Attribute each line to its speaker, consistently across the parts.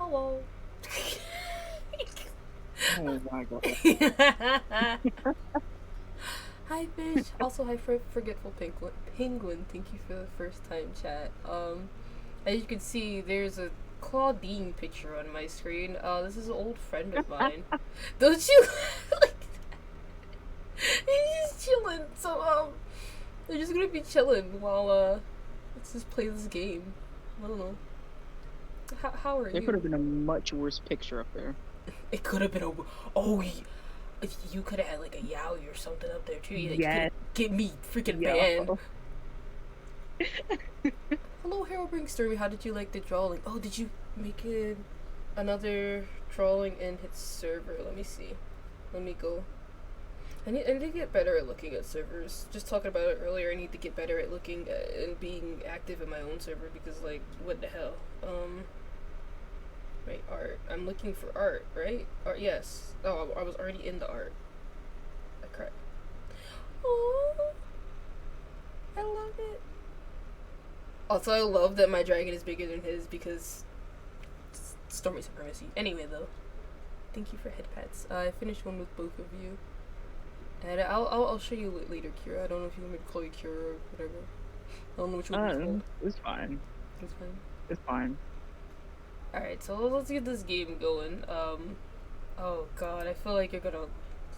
Speaker 1: Hello.
Speaker 2: Oh my god.
Speaker 1: Hi, fish. Also, hi, forgetful penguin. Penguin. Thank you for the first time chat. As you can see, there's a Claudine picture on my screen. This is an old friend of mine. Don't you like? He's just chilling. So they're just gonna be chilling while let's just play this game. I don't know. How are
Speaker 2: There could have
Speaker 1: you?
Speaker 2: been a much worse picture up there.
Speaker 1: It could have been a. Oh, you could have had like a yaoi or something up there too. You could
Speaker 2: Yes,
Speaker 1: get me freaking
Speaker 2: yo.
Speaker 1: banned. Hello, Harold Bring Story. How did you like the drawing? Oh, did you make it another drawing in his server? Let me see. Let me go. I need to get better at looking at servers. Just talking about it earlier, I need to get better at looking at, and being active in my own server because, like, what the hell? Wait, art. I'm looking for art, right? Art, yes. Oh, I was already in the art. I cried. Oh, I love it. Also, I love that my dragon is bigger than his because Stormy Supremacy. Anyway, though, thank you for head pats. I finished one with both of you. And I'll show you later, Kira. I don't know if you want me to call you Kira or whatever. I don't know what you want me to call.
Speaker 2: It's fine.
Speaker 1: It's fine.
Speaker 2: It's fine.
Speaker 1: Alright, so let's get this game going. Oh god, I feel like you're gonna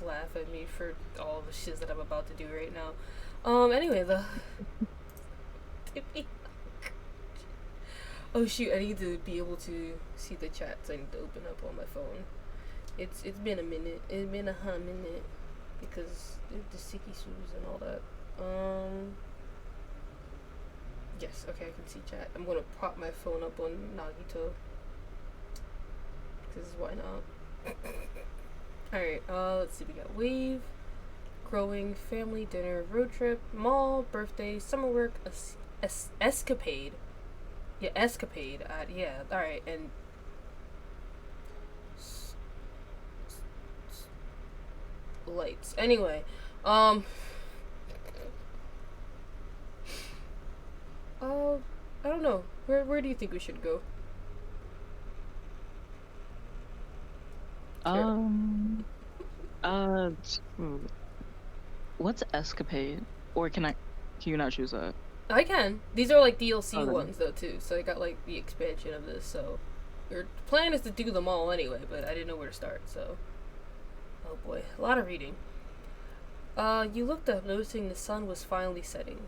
Speaker 1: laugh at me for all the shit that I'm about to do right now. Anyway, the. Oh shoot, I need to be able to see the chats. I need to open up on my phone. It's been a minute. It's been a hot minute because the sticky shoes and all that. Yes, okay, I can see chat. I'm gonna prop my phone up on Nagito because why not? Alright, let's see. We got wave, growing, family, dinner, road trip, mall, birthday, summer work, escapade. Yeah, escapade. Yeah, alright, and lights. Anyway, uh, I don't know. Where do you think we should go? Here.
Speaker 2: Um, uh, what's escapade? Or can you not choose that?
Speaker 1: I can. These are like DLC
Speaker 2: Okay.
Speaker 1: ones though too, so I got like the expansion of this. So your plan is to do them all anyway, but I didn't know where to start. So, oh boy, a lot of reading. You looked up, noticing the sun was finally setting.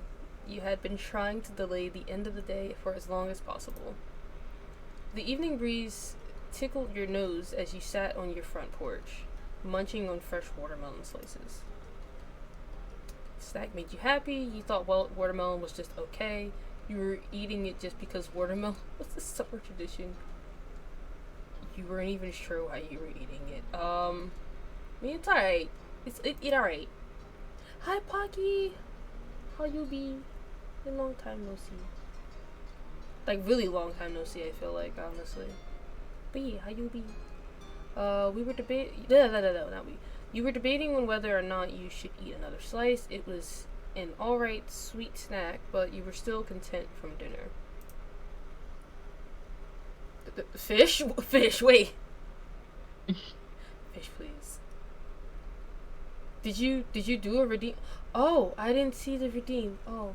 Speaker 1: You had been trying to delay the end of the day for as long as possible. The evening breeze tickled your nose as you sat on your front porch, munching on fresh watermelon slices. Snack made you happy. You thought, well, watermelon was just okay. You were eating it just because watermelon was a summer tradition. You weren't even sure why you were eating it. I mean, it's alright. It's alright. Hi, Pocky. How you be? A long time no see. Like really long time no see. I feel like honestly. But yeah, how you be? We were debating. No, not we. You were debating on whether or not you should eat another slice. It was an alright sweet snack, but you were still content from dinner. Fish? Fish, wait. Fish, please. Did you do a redeem? Oh, I didn't see the redeem. Oh,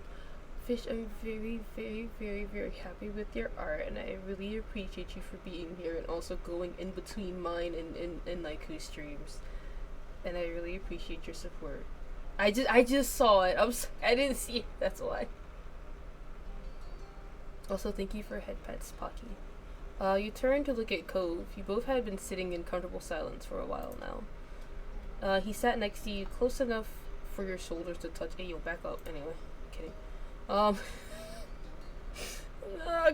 Speaker 1: Fish, I'm very, very, very, very happy with your art, and I really appreciate you for being here and also going in between mine and Naiku's streams. And I really appreciate your support. I just saw it. I didn't see it. That's why. Also, thank you for head pets, Pocky. You turned to look at Cove. You both had been sitting in comfortable silence for a while now. He sat next to you, close enough for your shoulders to touch. Hey, yo, back up. Anyway, kidding. Oh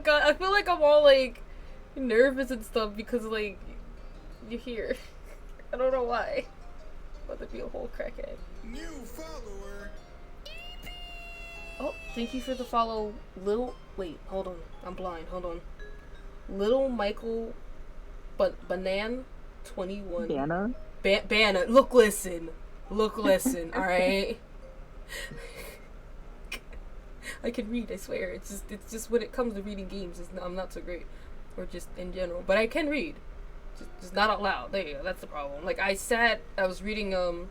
Speaker 1: God, I feel like I'm all like nervous and stuff because like you're here. I don't know why. About to be a whole crackhead.
Speaker 3: New follower.
Speaker 1: Oh, thank you for the follow, little. Wait, hold on. I'm blind. Hold on. Little Michael, Banan, 21.
Speaker 2: Banna?
Speaker 1: Banna. Look, listen. All right. I can read. I swear. It's just when it comes to reading games, I'm not so great. or just in general. But I can read, just not out loud. There you go. That's the problem. Like I was reading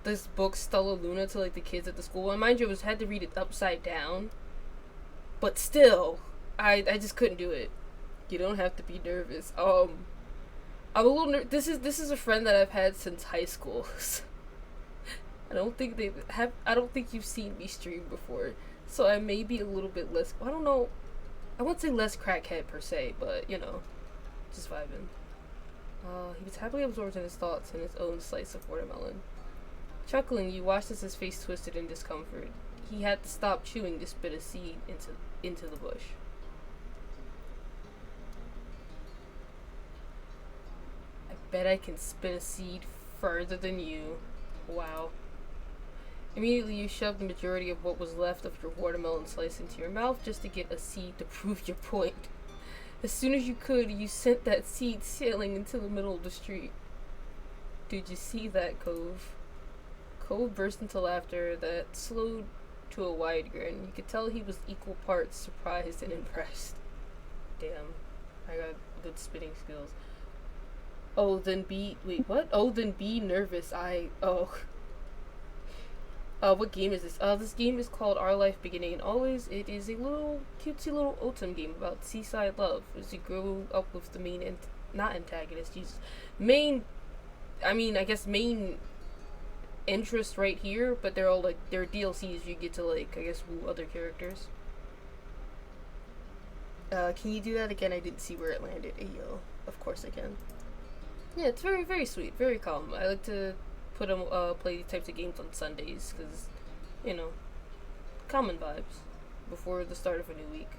Speaker 1: this book Stella Luna to like the kids at the school, and mind you, had to read it upside down. But still, I just couldn't do it. You don't have to be nervous. I'm a little this is a friend that I've had since high school. I don't think you've seen me stream before, so I may be a little bit less. I don't know. I wouldn't say less crackhead per se, but you know, just vibing. He was happily absorbed in his thoughts and his own slice of watermelon. Chuckling, you watched as his face twisted in discomfort. He had to stop chewing to spit a seed into the bush. I bet I can spit a seed further than you. Wow. Immediately you shoved the majority of what was left of your watermelon slice into your mouth just to get a seed to prove your point. As soon as you could, you sent that seed sailing into the middle of the street. Did you see that, Cove? Cove burst into laughter that slowed to a wide grin. You could tell he was equal parts surprised and impressed. Damn, I got good spitting skills. Then be nervous. What game is this? This game is called Our Life Beginning and Always. It is a little cutesy little autumn game about seaside love as you grow up with the main interest right here, but they're all like, they're DLCs. You get to like, I guess, woo other characters. Can you do that again? I didn't see where it landed. Ayo. Of course I can. Yeah, it's very, very sweet, very calm. I like to play these types of games on Sundays because, you know, common vibes before the start of a new week.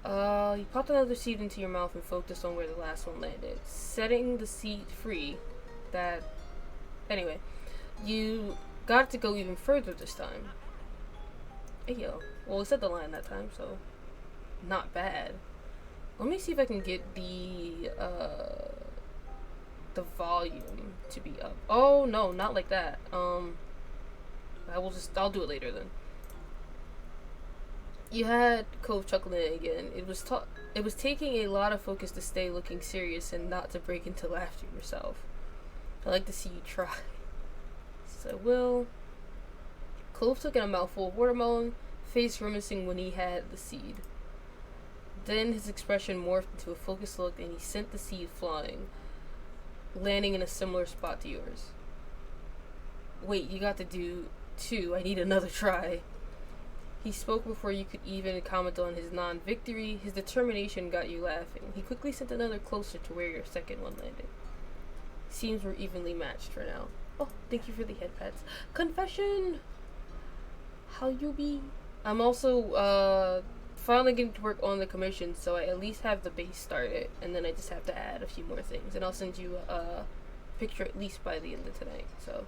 Speaker 1: You popped another seed into your mouth and focused on where the last one landed, setting the seed free. Anyway, you got it to go even further this time. Ayo. Well, it said the line that time, so not bad. Let me see if I can get the volume to be up. Oh no, not like that. I'll do it later then. You had Cove chuckling again. It was taking a lot of focus to stay looking serious and not to break into laughter yourself. I like to see you try. So Will. Cove took in a mouthful of watermelon, face grimacing when he had the seed. Then his expression morphed into a focused look and he sent the seed flying, landing in a similar spot to yours. Wait, you got to do 2. I need another try. He spoke before you could even comment on his non-victory. His determination got you laughing. He quickly sent another closer to where your second one landed. Seems we're evenly matched for now. Oh, thank you for the head pats. Confession! How you be? I'm also, finally getting to work on the commission, so I at least have the base started, and then I just have to add a few more things, and I'll send you a picture at least by the end of tonight, so.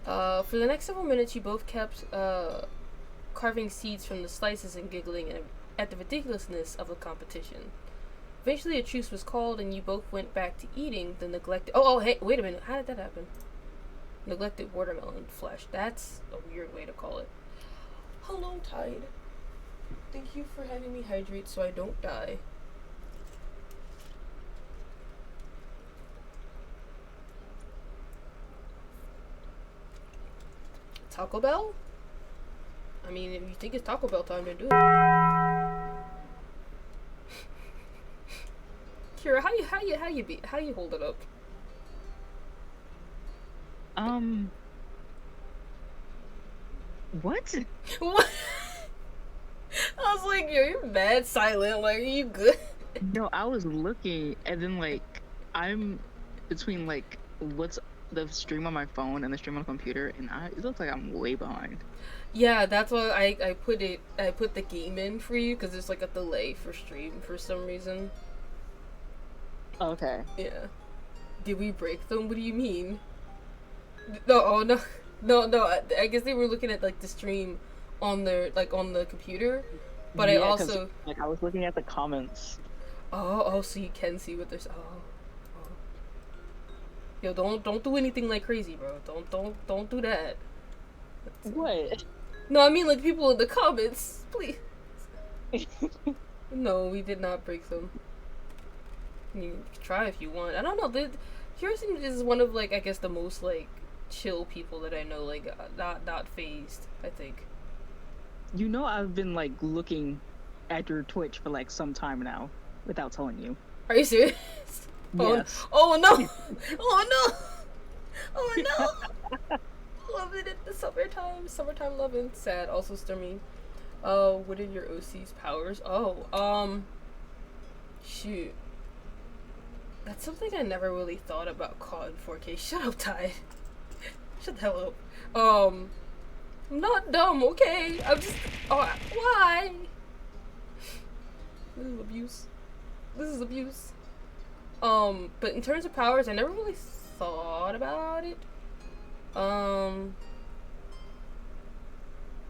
Speaker 1: For the next several minutes, you both kept, carving seeds from the slices and giggling at the ridiculousness of the competition. Eventually a truce was called, and you both went back to eating the neglected— Oh, hey, wait a minute, how did that happen? Neglected watermelon flesh. That's a weird way to call it. Hello, Tide. Thank you for having me hydrate so I don't die. Taco Bell? I mean, if you think it's Taco Bell time, then do it. Kira, how you hold it up?
Speaker 2: What?
Speaker 1: What? I was like, yo, you're mad silent. Like, are you good?
Speaker 2: No, I was looking, and then like, I'm between like what's the stream on my phone and the stream on the computer, and it looks like I'm way behind.
Speaker 1: Yeah, that's why I put the game in for you, because there's like a delay for stream for some reason.
Speaker 2: Okay.
Speaker 1: Yeah. Did we break them? What do you mean? No, oh no. No, I guess they were looking at like the stream on their on the computer, but
Speaker 2: yeah,
Speaker 1: I also
Speaker 2: like I was looking at the comments.
Speaker 1: Oh, so you can see what there's. Oh. Yo, don't do anything like crazy, bro. Don't do that.
Speaker 2: What?
Speaker 1: No, I mean like people in the comments, please. No, we did not break them. You can try if you want. I don't know. Kirsten is one of like I guess the most like chill people that I know. Like not phased. I think.
Speaker 2: You know, I've been like looking at your Twitch for like some time now without telling you.
Speaker 1: Are you serious?
Speaker 2: Yes.
Speaker 1: Oh no! Oh no! Oh no! Loving it. The summertime. Summertime loving. Sad. Also stormy. What are your OC's powers? Oh, shoot. That's something I never really thought about COD 4K. Shut up, Ty. Shut the hell up. I'm not dumb, okay? I'm just. Oh, why? This is abuse. This is abuse. But in terms of powers, I never really thought about it.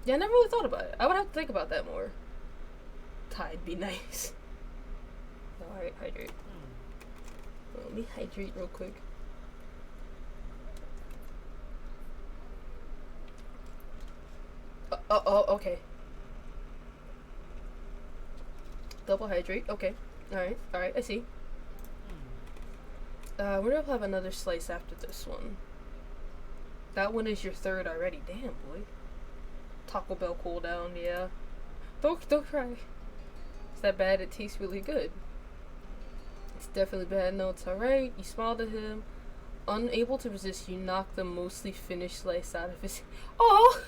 Speaker 1: Yeah, I never really thought about it. I would have to think about that more. Tide be nice. Alright, hydrate. Let me hydrate real quick. Okay. Double hydrate, okay. Alright, I see. We're gonna have another slice after this one. That one is your third already. Damn, boy. Taco Bell cooldown, yeah. Don't cry. Is that bad? It tastes really good. It's definitely bad. No, it's alright. You smiled at him. Unable to resist, you knocked the mostly finished slice out of his. Oh!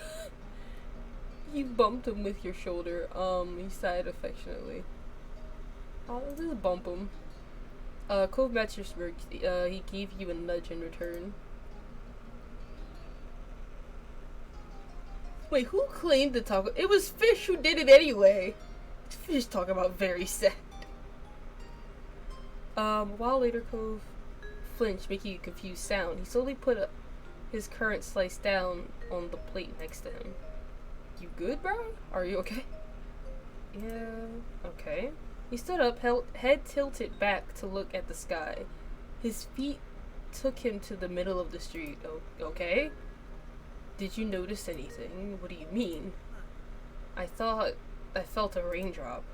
Speaker 1: You bumped him with your shoulder. He sighed affectionately. Oh, just bump him. Cove matched your smirk. He gave you a nudge in return. Wait, who claimed the taco? It was Fish who did it anyway. Fish talking about very sad. A while later, Cove flinched, making a confused sound. He slowly put his current slice down on the plate next to him. You good, bro? Are you okay? Yeah, okay. He stood up, head tilted back to look at the sky. His feet took him to the middle of the street. Oh, okay. Did you notice anything? What do you mean? I thought I felt a raindrop.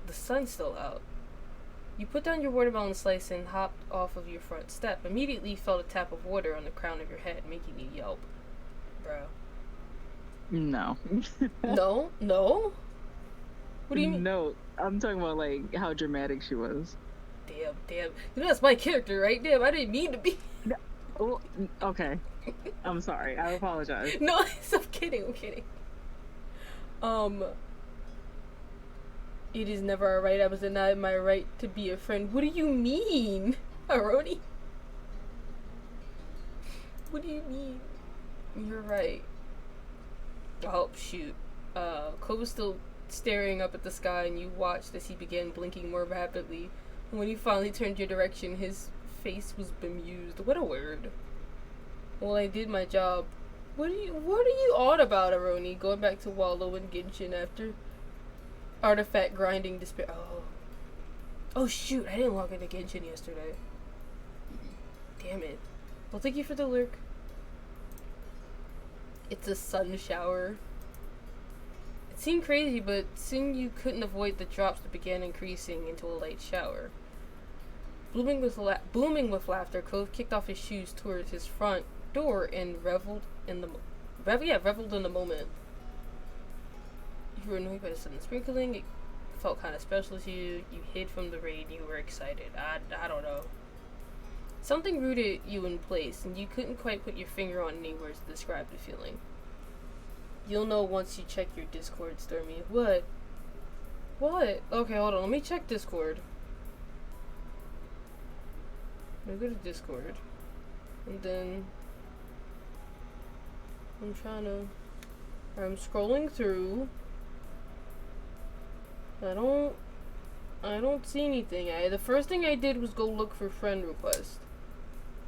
Speaker 1: The sun's still out. You put down your watermelon slice and hopped off of your front step. Immediately felt a tap of water on the crown of your head, making you yelp. Bro.
Speaker 2: No.
Speaker 1: No? What do you mean?
Speaker 2: No, I'm talking about like how dramatic she was.
Speaker 1: Damn. You know that's my character, right? Damn, I didn't mean to be.
Speaker 2: Oh, okay. I'm sorry. I apologize.
Speaker 1: No, I'm kidding. It is never alright. I was denied my right to be a friend. What do you mean, Aroni? What do you mean? You're right. Oh, shoot. Cove was still staring up at the sky, and you watched as he began blinking more rapidly. When he finally turned your direction, his face was bemused. What a word. Well, I did my job. What are you on about, Aroni? Going back to Wallow and Genshin after artifact grinding despair. Oh shoot, I didn't log into Genshin yesterday. Damn it. Well, thank you for the lurk. It's a sun shower. It seemed crazy, but soon you couldn't avoid the drops that began increasing into a light shower. Booming with laughter, Cove kicked off his shoes towards his front door and reveled in the moment. You were annoyed by the sudden sprinkling. It felt kind of special to you. You hid from the rain. You were excited. I don't know. Something rooted you in place, and you couldn't quite put your finger on any words to describe the feeling. You'll know once you check your Discord, Stormy. What? Okay, hold on. Let me check Discord. Let me go to Discord. And then I'm scrolling through. I don't see anything. The first thing I did was go look for friend request.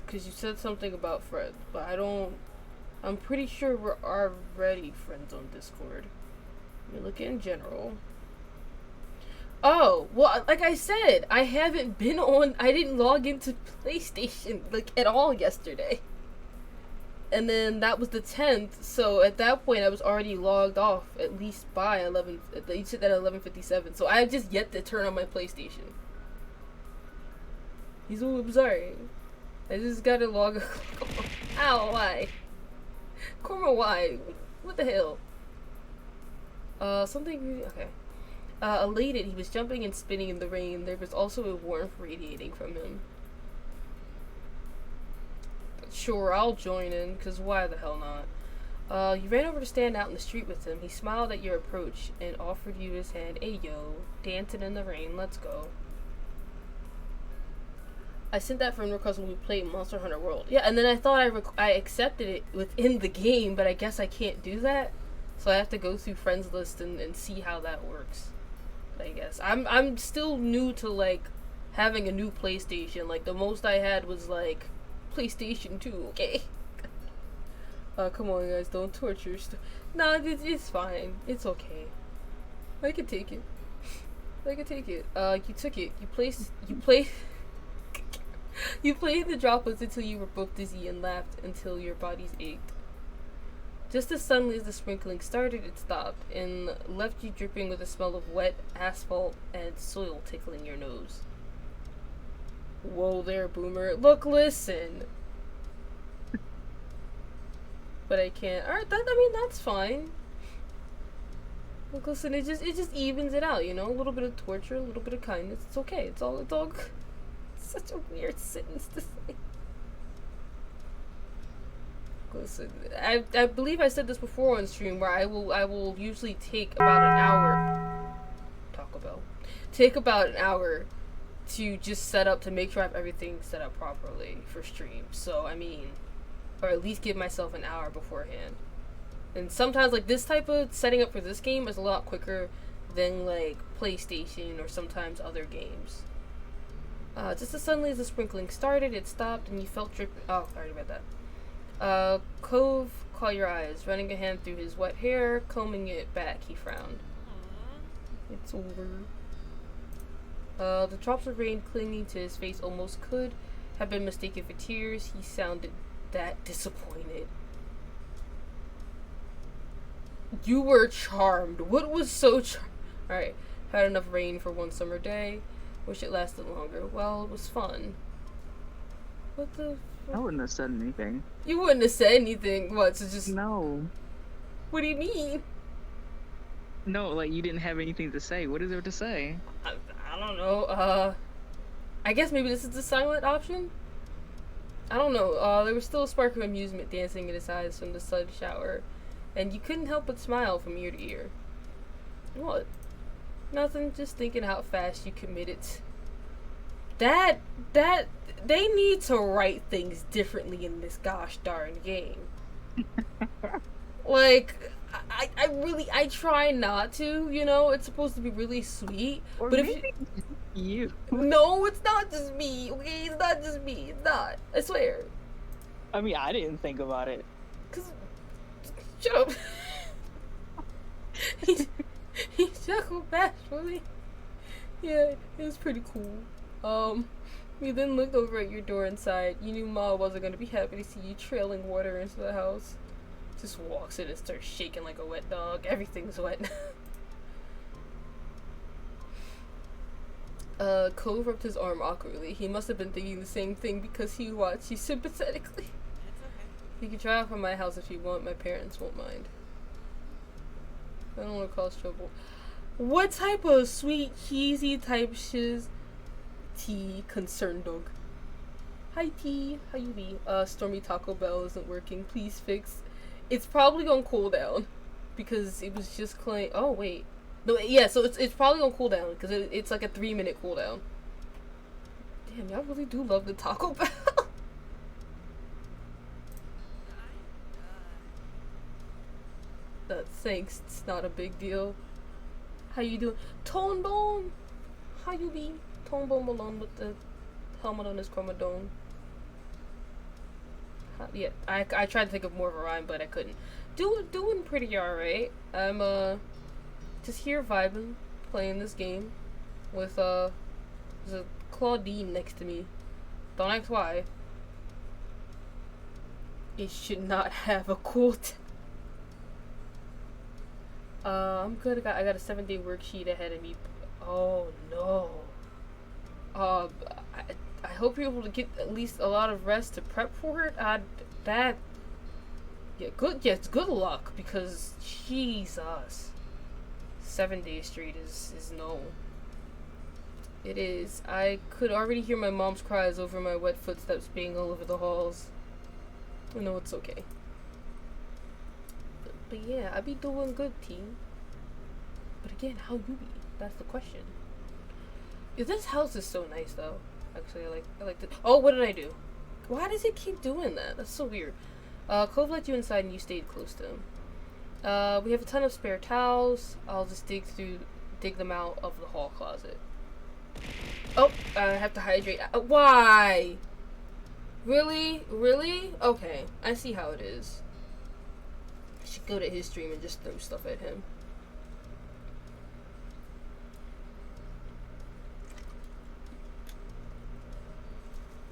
Speaker 1: Because you said something about friends, but I'm pretty sure we're already friends on Discord. Let me look in general. Oh, well, like I said, I didn't log into PlayStation, like, at all yesterday. And then that was the 10th, so at that point I was already logged off at least by 11. You said that at 11:57, so I had just yet to turn on my PlayStation. He's all, I'm sorry. I just gotta log. Ow! Why? Korma, why? What the hell? Something. Okay. Elated, he was jumping and spinning in the rain. There was also a warmth radiating from him. Sure, I'll join in, because why the hell not? You ran over to stand out in the street with him. He smiled at your approach and offered you his hand. Hey, yo, dancing in the rain, let's go. I sent that friend request when we played Monster Hunter World. Yeah, and then I thought I accepted it within the game, but I guess I can't do that. So I have to go through friends list and see how that works. I guess. I'm still new to, like, having a new PlayStation. Like, the most I had was, like, PlayStation 2, okay? Come on, guys, don't torture. No, it's fine. It's okay. I can take it. I can take it. You took it. You played the droplets until you were both dizzy and laughed until your bodies ached. Just as suddenly as the sprinkling started, it stopped and left you dripping with the smell of wet asphalt and soil tickling your nose. Whoa there, Boomer. Look, listen. But I can't. Alright, that's fine. Look, listen, it just evens it out, you know? A little bit of torture, a little bit of kindness. It's okay. It's all it's such a weird sentence to say. Listen, I believe I said this before on stream where I will usually take about an hour. Taco Bell. Take about an hour to just set up to make sure I have everything set up properly for stream. So I mean, or at least give myself an hour beforehand. And sometimes like this type of setting up for this game is a lot quicker than like PlayStation or sometimes other games. Just as suddenly as the sprinkling started, it stopped and you felt dripping. Oh, I already read that. Cove caught your eyes, running a hand through his wet hair, combing it back. He frowned. It's over. The drops of rain clinging to his face almost could have been mistaken for tears. He sounded that disappointed. You were charmed. What was so Alright, had enough rain for one summer day. Wish it lasted longer. Well, it was fun. What the...
Speaker 2: I wouldn't have said anything.
Speaker 1: You wouldn't have said anything. What, so just...
Speaker 2: No.
Speaker 1: What do you mean?
Speaker 2: No, like, you didn't have anything to say. What is there to say?
Speaker 1: I don't know. I guess maybe this is the silent option? I don't know. There was still a spark of amusement dancing in his eyes from the sun shower. And you couldn't help but smile from ear to ear. What? Nothing, just thinking how fast you committed. They need to write things differently in this gosh darn game. Like, I try not to, you know, it's supposed to be really sweet.
Speaker 2: Or
Speaker 1: but
Speaker 2: maybe
Speaker 1: if
Speaker 2: you.
Speaker 1: No, it's not just me, okay? It's not just me. It's not. I swear.
Speaker 2: I mean, I didn't think about it. Cause...
Speaker 1: Shut up. He chuckled bashfully. Yeah, it was pretty cool. We then looked over at your door and sighed. You knew Ma wasn't gonna be happy to see you trailing water into the house. Just walks in and starts shaking like a wet dog. Everything's wet. Cove rubbed his arm awkwardly. He must have been thinking the same thing because he watched you sympathetically.
Speaker 4: It's okay.
Speaker 1: You can drive from my house if you want. My parents won't mind. I don't want to cause trouble. What type of sweet, cheesy type shiz? T, concerned dog. Hi T, how you be? Stormy Taco Bell isn't working. Please fix. It's probably gonna cool down because it was just claim. Oh wait, no, yeah. So it's probably gonna cool down because it's like a 3-minute cooldown. Damn, y'all really do love the Taco Bell. Thanks, it's not a big deal. How you doing? Tone Bone? How you be? Tone Bone Malone with the helmet on his chromodome. Yeah, I tried to think of more of a rhyme, but I couldn't. Doing pretty alright. I'm, just here vibing, playing this game with, there's a Claudine next to me. Don't ask why. It should not have a cool I'm good. I got a 7-day worksheet ahead of me. Oh no. I, I hope you're able to get at least a lot of rest to prep for it. Yeah, good. Yes, good luck because Jesus, 7 days straight is no. It is. I could already hear my mom's cries over my wet footsteps being all over the halls. I know it's okay. But yeah, I be doing good, team. But again, how you be? That's the question. This house is so nice, though. Actually, I like it. Oh, what did I do? Why does it keep doing that? That's so weird. Cove let you inside and you stayed close to him. We have a ton of spare towels. I'll just dig them out of the hall closet. Oh, I have to hydrate. Why? Really? Really? Okay, I see how it is. I should go to his stream and just throw stuff at him.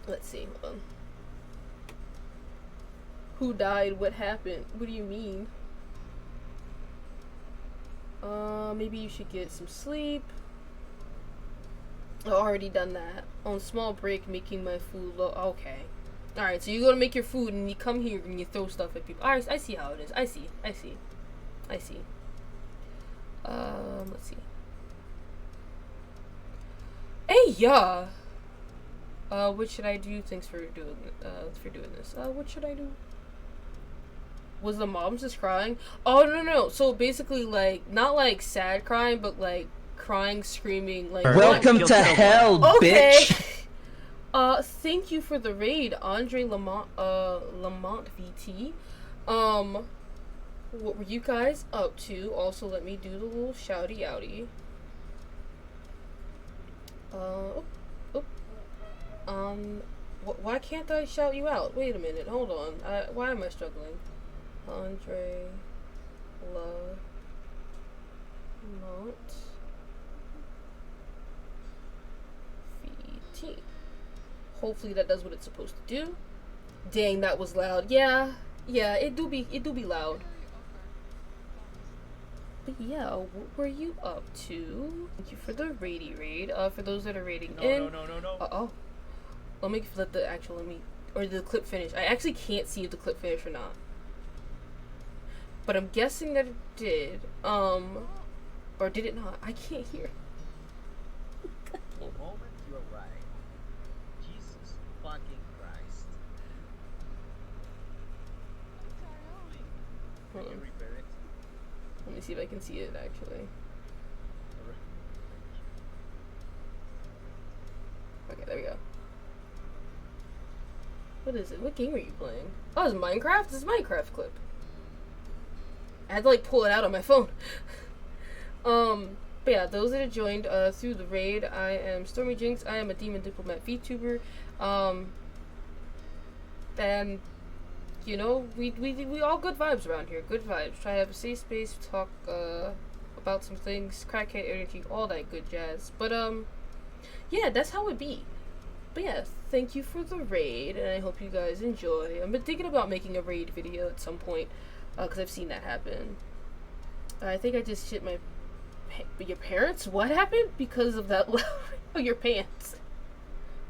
Speaker 1: Let's see, hold on. Who died? What happened? What do you mean? Maybe you should get some sleep. I already done that. On small break, making my food low. Okay. Alright, so you go to make your food and you come here and you throw stuff at people. Alright, I see how it is. I see. Let's see. Hey, yeah! What should I do? Thanks for doing this. What should I do? Was the mom just crying? Oh, no. So basically, like, not like sad crying, but like crying, screaming, like.
Speaker 4: Welcome to hell, bitch!
Speaker 1: Thank you for the raid, Andre Lamont VT. What were you guys up to? Also, let me do the little shouty outy. Why can't I shout you out? Wait a minute, hold on. Why am I struggling? Andre Lamont VT. Hopefully that does what it's supposed to do. Dang, that was loud. Yeah, it do be loud. But yeah, what were you up to? Thank you for the raid. For those that are raiding in. No. Let me let the clip finish. I actually can't see if the clip finished or not. But I'm guessing that it did. Or did it not? I can't hear.
Speaker 5: The moment you arrive, Jesus fucking Christ.
Speaker 1: Hold
Speaker 5: Can you
Speaker 1: on.
Speaker 5: repair it?
Speaker 1: Let me see if I can see it actually. Okay, there we go. What is it? What game are you playing? Oh, it's Minecraft? This is a Minecraft clip. I had to like pull it out on my phone. But yeah, those that have joined through the raid, I am Stormy Jinx. I am a Demon Diplomat VTuber. And you know, we all good vibes around here. Good vibes. Try to have a safe space, talk about some things, crackhead energy, all that good jazz. But yeah, that's how it be. But yeah, thank you for the raid, and I hope you guys enjoy. I've been thinking about making a raid video at some point, because I've seen that happen. I think I just shit your parents? What happened? Because of that oh, your pants.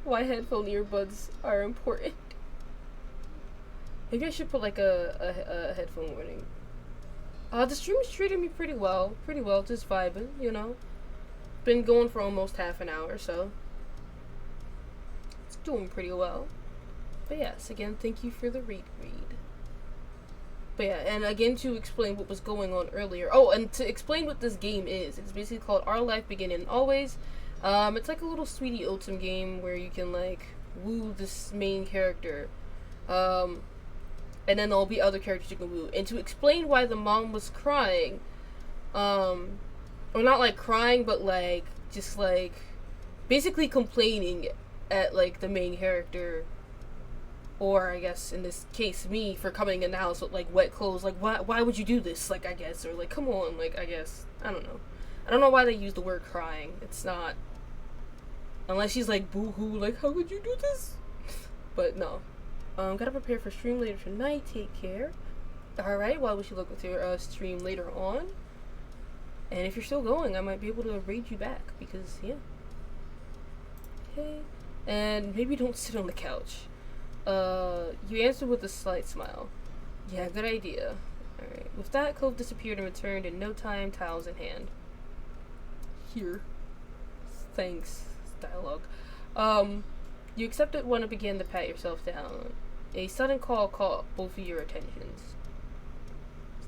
Speaker 1: Why headphone earbuds are important. Maybe I should put like a headphone warning. The stream is treating me pretty well, just vibing, you know. Been going for almost half an hour, so it's doing pretty well. But yes, again, thank you for the read. But yeah, and again to explain what was going on earlier. Oh, and to explain what this game is, it's basically called Our Life Beginning Always. It's like a little sweetie otom game where you can like woo this main character. And then there'll be other characters you can woo. And to explain why the mom was crying, or not like crying, but like just like basically complaining at like the main character, or I guess in this case me, for coming in the house with like wet clothes. Like why would you do this? Like I guess, or like come on, like I guess, I don't know why they use the word crying. It's not, unless she's like boo-hoo, like how would you do this? But no. Gotta prepare for stream later tonight. Take care. Alright, well, we should look with your stream later on. And if you're still going, I might be able to raid you back. Because, yeah. Okay. And maybe don't sit on the couch. You answered with a slight smile. Yeah, good idea. Alright. With that, Cove disappeared and returned in no time, towels in hand. Here. Thanks. Dialogue. You accepted one to begin to pat yourself down. A sudden call caught both of your attentions.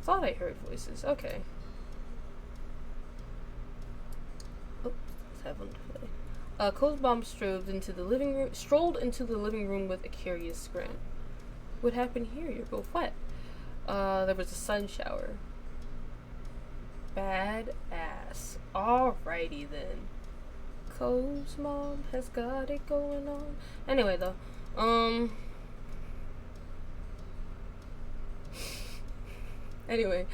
Speaker 1: Thought I heard voices. Okay. Oh, let's have one to play. Cole's mom strolled into the living room with a curious grin. What happened here? You're both wet. There was a sun shower. Bad ass. Alrighty then. Cole's mom has got it going on. Anyway, though, anyway,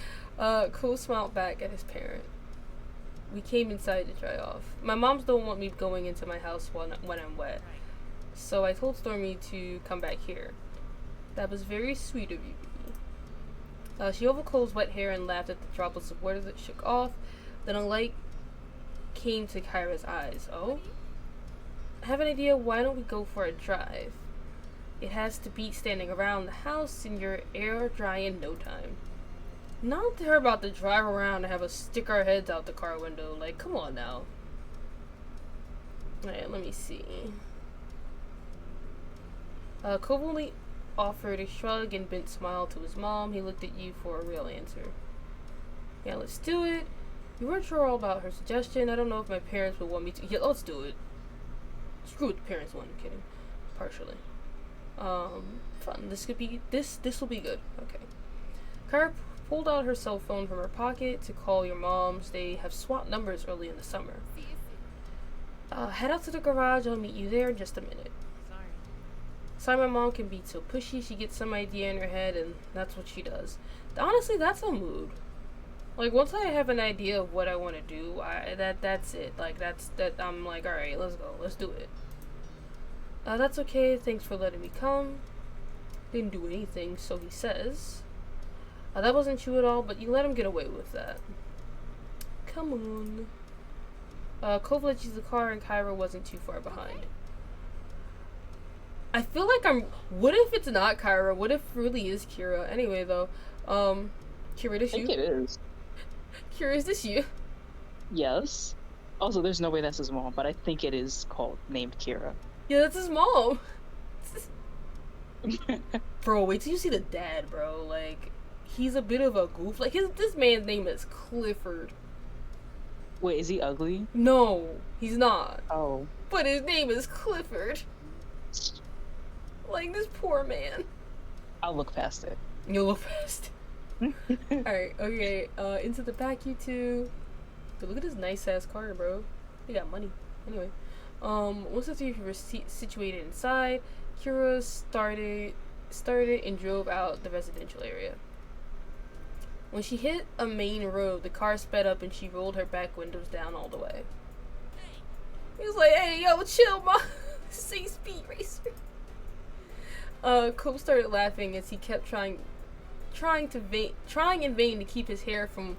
Speaker 1: Cole smiled back at his parent. We came inside to dry off. My moms don't want me going into my house when I'm wet, so I told Stormy to come back here. That was very sweet of you, baby. She over Cole's wet hair and laughed at the droplets of water that shook off. Then a light came to Kyra's eyes. Oh? I have an idea. Why don't we go for a drive? It has to beat standing around the house and your air dry in no time. Not to her about to drive around and have us stick our heads out the car window. Like, come on now. Alright, let me see. Cove only offered a shrug and bent smile to his mom. He looked at you for a real answer. Yeah, let's do it. You weren't sure all about her suggestion. I don't know if my parents would want me to. Yeah, let's do it. Screw what the parents want. I'm kidding. Partially. Fun. This will be good. Okay. Kara pulled out her cell phone from her pocket to call your moms. They have swapped numbers early in the summer. Head out to the garage. I'll meet you there in just a minute. Sorry my mom can be so pushy. She gets some idea in her head and that's what she does. Honestly, that's a mood. Like, once I have an idea of what I want to do, that's it. Like, I'm like, alright, let's go. Let's do it. That's okay. Thanks for letting me come. Didn't do anything, so he says. That wasn't you at all, but you let him get away with that. Come on. Cove led you to the car and Kyra wasn't too far behind. I feel like what if it's not Kyra? What if it really is Kira? Anyway, though, Kira, this you?
Speaker 2: I think it is.
Speaker 1: Kira, is this you?
Speaker 2: Yes. Also, there's no way that's his mom, but I think it is named Kira.
Speaker 1: Yeah, that's his mom. Bro, wait till you see the dad, bro. Like, he's a bit of a goof. Like, this man's name is Clifford.
Speaker 2: Wait, is he ugly?
Speaker 1: No, he's not.
Speaker 2: Oh.
Speaker 1: But his name is Clifford. Like, this poor man.
Speaker 2: I'll look past it.
Speaker 1: You'll look past it. Alright, okay, into the back, you two. Dude, look at this nice-ass car, bro. They got money. Anyway. Once the three of you were situated inside, Kira started and drove out the residential area. When she hit a main road, the car sped up and she rolled her back windows down all the way. He was like, hey, yo, chill, ma. This ain't Speed Racer. Cove started laughing as he kept trying in vain to keep his hair from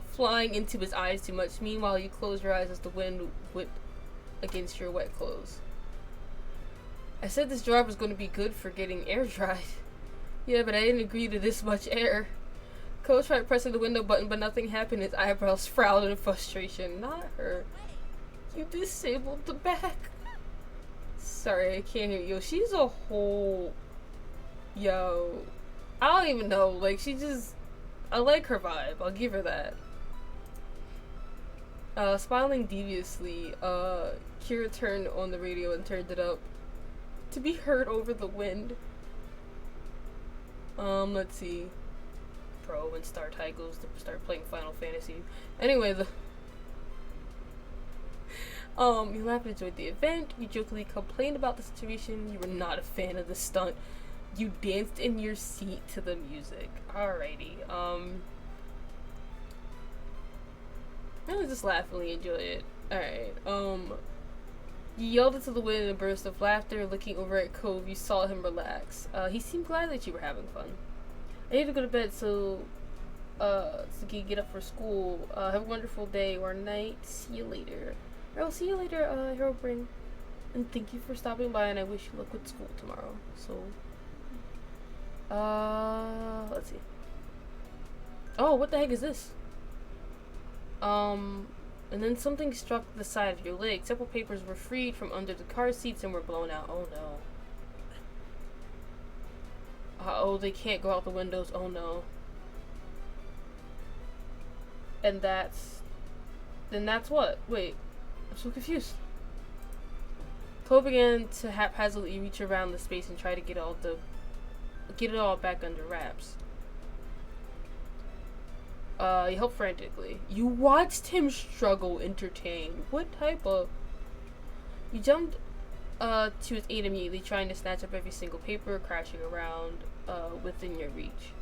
Speaker 1: flying into his eyes too much. Meanwhile, you closed your eyes as the wind whipped against your wet clothes. I said this drive was going to be good for getting air dried. Yeah, but I didn't agree to this much air. Cove tried pressing the window button, but nothing happened. His eyebrows frowned in frustration. Not her. You disabled the back. Sorry, I can't hear you. She's a whole... Yo. I don't even know. Like, she just... I like her vibe. I'll give her that. Smiling deviously, Kira turned on the radio and turned it up to be heard over the wind. Let's see. Bro, when Star Tide goes to start playing Final Fantasy. Anyway, you laughed and enjoyed the event. You jokingly complained about the situation. You were not a fan of the stunt. You danced in your seat to the music. Alrighty. I was just laughingly enjoy it. Alright. You yelled into the wind in a burst of laughter. Looking over at Cove, you saw him relax. He seemed glad that you were having fun. I need to go to bed, so you can get up for school. Have a wonderful day or night. See you later. I'll see you later, Herobrine. And thank you for stopping by, and I wish you luck with school tomorrow. So, let's see. Oh, what the heck is this? And then something struck the side of your leg. Several papers were freed from under the car seats and were blown out. Oh no. Oh, they can't go out the windows. Oh no. And then that's what? Wait, I'm so confused. Cole began to haphazardly reach around the space and try to get it all back under wraps. He helped frantically. You watched him struggle, entertained. What type of... You jumped to his aid immediately, trying to snatch up every single paper, crashing around within your reach.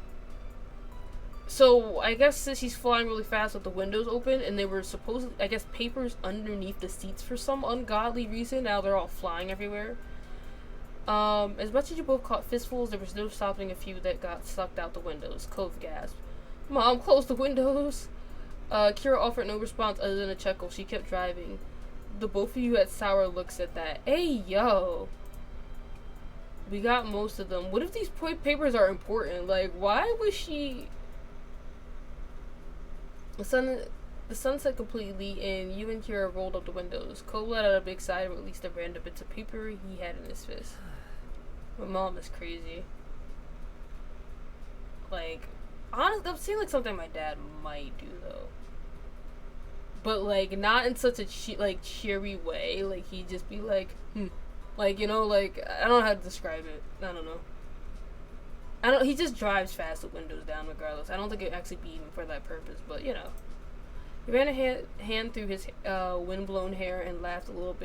Speaker 1: So, I guess since he's flying really fast with the windows open, and they were supposedly, I guess, papers underneath the seats for some ungodly reason, now they're all flying everywhere. As much as you both caught fistfuls, there was no stopping a few that got sucked out the windows. Cove gasped. Mom, close the windows! Kira offered no response other than a chuckle. She kept driving. The both of you had sour looks at that. Hey, yo! We got most of them. What if these papers are important? Like, why was she... The sun set completely, and you and Kira rolled up the windows. Cole let out a big sigh and released the random bits of paper he had in his fist. My mom is crazy. Like, honestly, that seems like something my dad might do, though. But, like, not in such a cheery way. Like, he'd just be like, Like, you know, like, I don't know how to describe it. I don't know. He just drives fast with windows down regardless. I don't think it'd actually be even for that purpose, but, you know. He ran a hand through his wind-blown hair and laughed with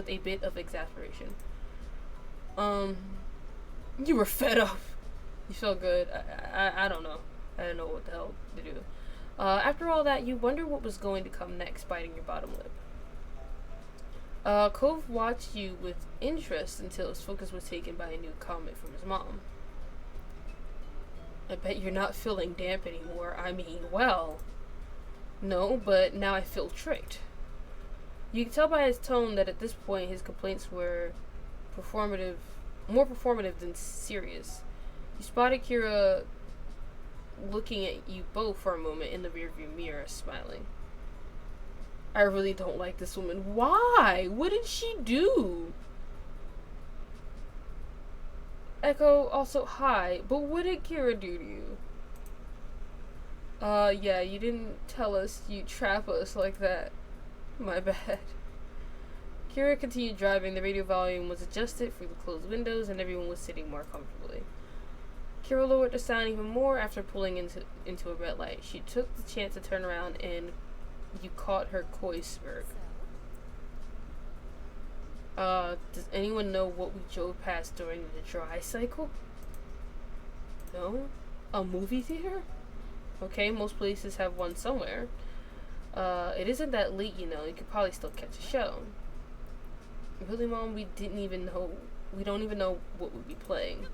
Speaker 1: a bit of exasperation. You were fed up. You felt good. I don't know. I didn't know what the hell to do. After all that, you wonder what was going to come next, biting your bottom lip. Cove watched you with interest until his focus was taken by a new comment from his mom. I bet you're not feeling damp anymore. I mean, well... No, but now I feel tricked. You can tell by his tone that at this point his complaints were more performative than serious. You spotted Kira looking at you both for a moment in the rearview mirror, smiling. I really don't like this woman. Why? What did she do? Echo, also, hi. But what did Kira do to you? Yeah, you didn't tell us you'd trap us like that. My bad. Kira continued driving. The radio volume was adjusted for the closed windows, and everyone was sitting more comfortably. Kira lowered the sound even more after pulling into a red light. She took the chance to turn around, and you caught her coy smirk. Does anyone know what we drove past during the dry cycle? No? A movie theater? Okay, most places have one somewhere. It isn't that late, you know. You could probably still catch a show. Really, Mom? We don't even know what we'd be playing.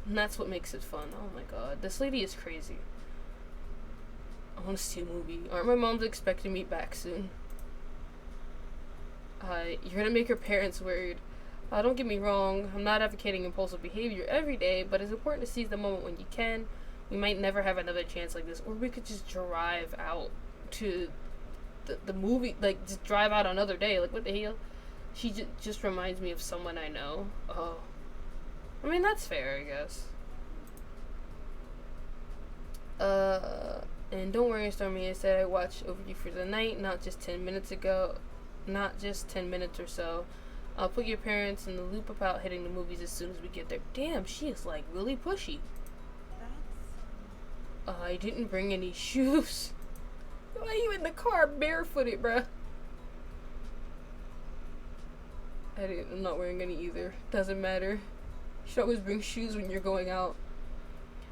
Speaker 1: And that's what makes it fun. Oh my god. This lady is crazy. I want to see a movie. Aren't my moms expecting me back soon? You're gonna make her parents worried. Don't get me wrong. I'm not advocating impulsive behavior every day, but it's important to seize the moment when you can. We might never have another chance like this, or we could just drive out to the movie, like, just drive out another day. Like, what the hell? She just reminds me of someone I know. Oh. I mean, that's fair, I guess. And don't worry, Stormy, I said I watched over you for the night, not just 10 minutes ago. Not just 10 minutes or so. I'll put your parents in the loop about hitting the movies as soon as we get there. Damn, she is, like, really pushy. I didn't bring any shoes. Why are you in the car barefooted, bruh? I'm not wearing any either. Doesn't matter. You should always bring shoes when you're going out.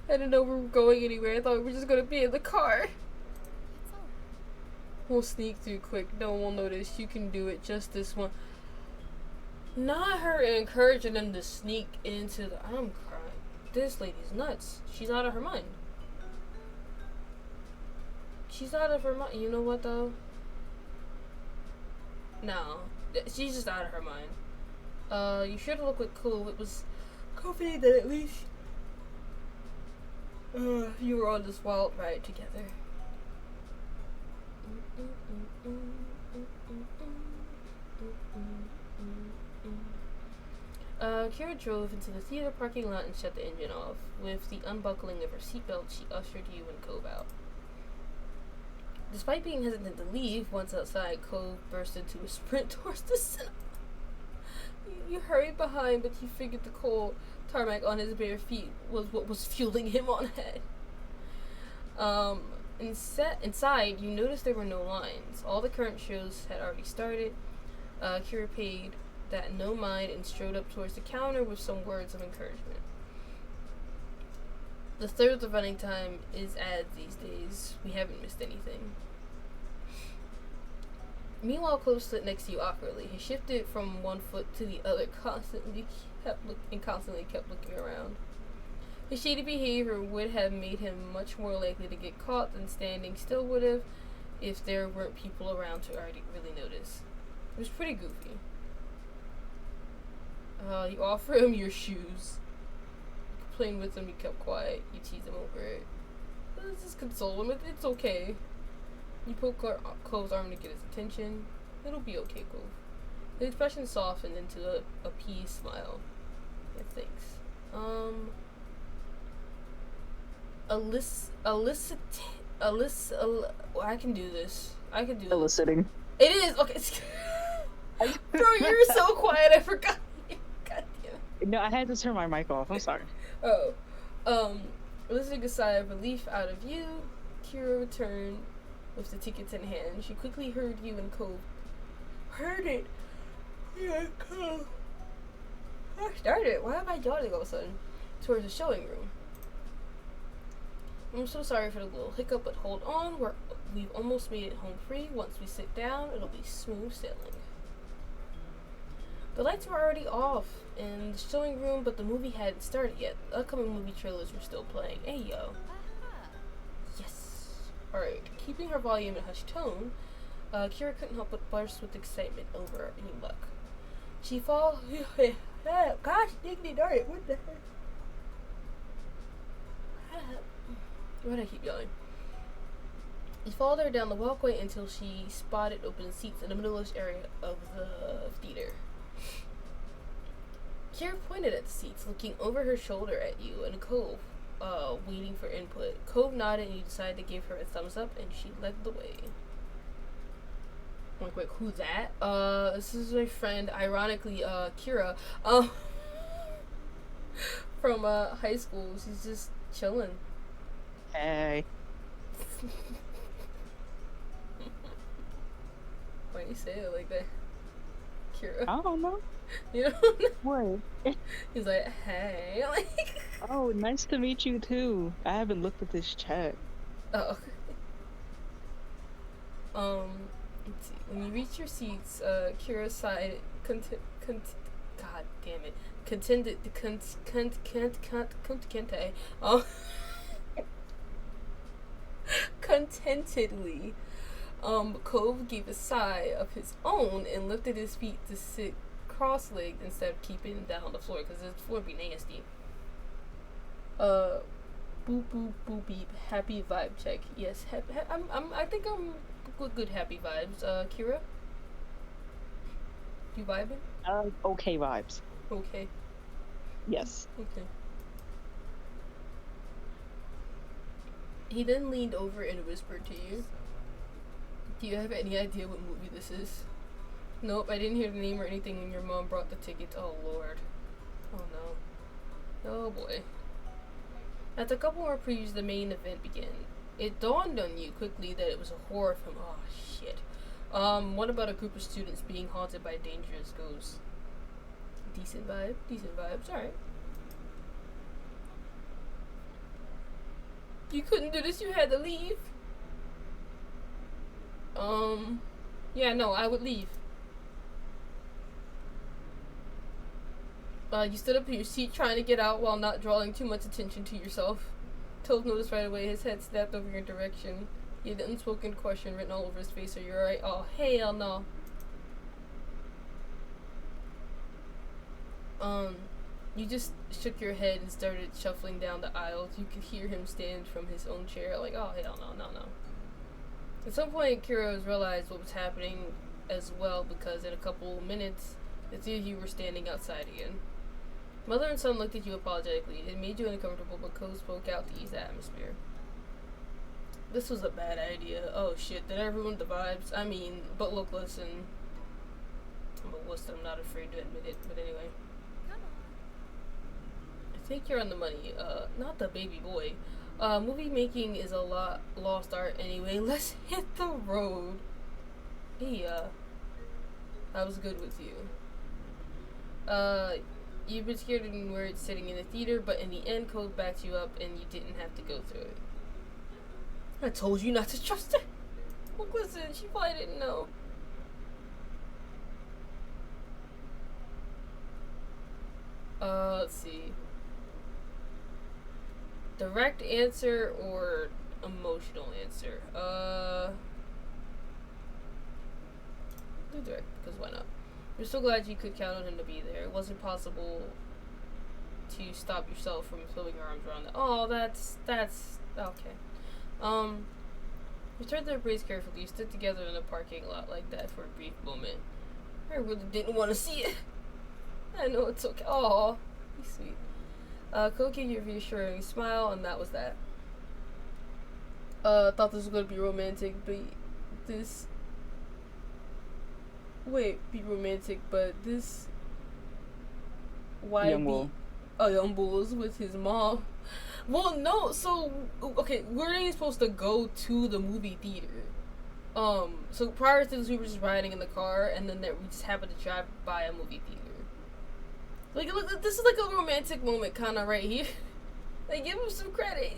Speaker 1: I didn't know we were going anywhere. I thought we were just gonna be in the car. We'll sneak through quick. No one will notice. You can do it. Just this one. Not her encouraging them to sneak into the. I'm crying. This lady's nuts. She's out of her mind. She's out of her mind. You know what though? No. She's just out of her mind. You should have looked with Cove. It was comforting that at least you were on this wild ride together. Kira drove into the theater parking lot and shut the engine off. With the unbuckling of her seatbelt, she ushered you and Cove out. Despite being hesitant to leave, once outside, Cove burst into a sprint towards the cinema. You hurried behind, but you figured the cold tarmac on his bare feet was what was fueling him on ahead. Inside, you noticed there were no lines. All the current shows had already started. Kira paid that no mind and strode up towards the counter with some words of encouragement. The third of the running time is ads these days. We haven't missed anything. Meanwhile, Cove stood next to you awkwardly. He shifted from one foot to the other, constantly kept looking around. His shady behavior would have made him much more likely to get caught than standing still would have if there weren't people around to already really notice. It was pretty goofy. You offer him your shoes. You complain with him, you kept quiet. You tease him over it. Just console him. It's okay. You poke Cove's arm to get his attention. It'll be okay, Cove. His expression softened into a peace smile. Yeah, thanks. I can do this. I can do this.
Speaker 2: Eliciting.
Speaker 1: It is! Okay. Bro, you're so quiet, I forgot. God damn it.
Speaker 2: No, I had to turn my mic off. I'm sorry.
Speaker 1: Oh. Eliciting a sigh of relief out of you, Kira returned with the tickets in hand. She quickly heard you and Cove. Heard it! Yeah, Cove. I started. Why am I yawning all of a sudden? Towards the showing room. I'm so sorry for the little hiccup, but hold on. We've almost made it home free. Once we sit down, it'll be smooth sailing. The lights were already off in the showing room, but the movie hadn't started yet. The upcoming movie trailers were still playing. Hey, yo. Yes. Alright. Keeping her volume in a hushed tone, Kira couldn't help but burst with excitement over any luck. She falls. Gosh, diggity darn it. What the heck? Why'd I keep yelling? You followed her down the walkway until she spotted open seats in the middle-ish area of the theater. Kira pointed at the seats, looking over her shoulder at you and Cove, waiting for input. Cove nodded and you decided to give her a thumbs up and she led the way. I'm like, wait, who's that? This is my friend, ironically, Kira, from, high school. She's just chilling.
Speaker 2: Hey.
Speaker 1: Why do you say it like that? Kira?
Speaker 2: I don't know.
Speaker 1: You don't know?
Speaker 2: What?
Speaker 1: He's like, hey. Like,
Speaker 2: Oh, nice to meet you too. I haven't looked at this chat.
Speaker 1: oh. Let's see. When you reach your seats, Kira sighed, God damn it. Contentedly. Cove gave a sigh of his own and lifted his feet to sit cross-legged instead of keeping them down on the floor, because the floor would be nasty. Boop boop boop beep. Happy vibe check. Yes, I think I'm good happy vibes. Kira? You vibing?
Speaker 2: Okay vibes.
Speaker 1: Okay.
Speaker 2: Yes.
Speaker 1: Okay. He then leaned over and whispered to you. Do you have any idea what movie this is? Nope, I didn't hear the name or anything when your mom brought the tickets. Oh lord. Oh no. Oh boy. After a couple more previews, the main event began. It dawned on you quickly that it was a horror film. Oh shit. What about a group of students being haunted by dangerous ghosts? Decent vibes, alright. You couldn't do this, you had to leave. Yeah, no, I would leave. You stood up in your seat trying to get out while not drawing too much attention to yourself. Tove noticed right away his head snapped over your direction. He had an unspoken question written all over his face. Are you alright? Oh, hell no. You just shook your head and started shuffling down the aisles. You could hear him stand from his own chair, like, oh, hell no. At some point, Kiros realized what was happening as well, because in a couple minutes, the three of you were standing outside again. Mother and son looked at you apologetically. It made you uncomfortable, but Cove spoke out to ease the atmosphere. This was a bad idea. Oh shit, did I ruin the vibes? I mean, but look, listen. I'm a wuss, I'm not afraid to admit it, but anyway. I think you're on the money. Not the baby boy. Movie making is a lost art anyway. Let's hit the road. Hey, I was good with you. You've been scared and worried sitting in the theater, but in the end, Cove backed you up and you didn't have to go through it. I told you not to trust her. Look, listen, she probably didn't know. Let's see. Direct answer or emotional answer? Do direct, because why not? You're so glad you could count on him to be there. It wasn't possible to stop yourself from throwing your arms around it. Oh, that's okay. You turned to embrace carefully. You stood together in the parking lot like that for a brief moment. I really didn't want to see it. I know it's okay. Aw, he's sweet. Cole gave you a reassuring smile, and that was that. Thought this was gonna be romantic, but this. Wait, be romantic, but this. Why
Speaker 2: Young
Speaker 1: be?
Speaker 2: Bull.
Speaker 1: Oh, Young Bull's with his mom. Well, no. So okay, we're not supposed to go to the movie theater. So prior to this, we were just riding in the car, and then we just happened to drive by a movie theater. Like, look, this is like a romantic moment, kind of right here. Like, give him some credit.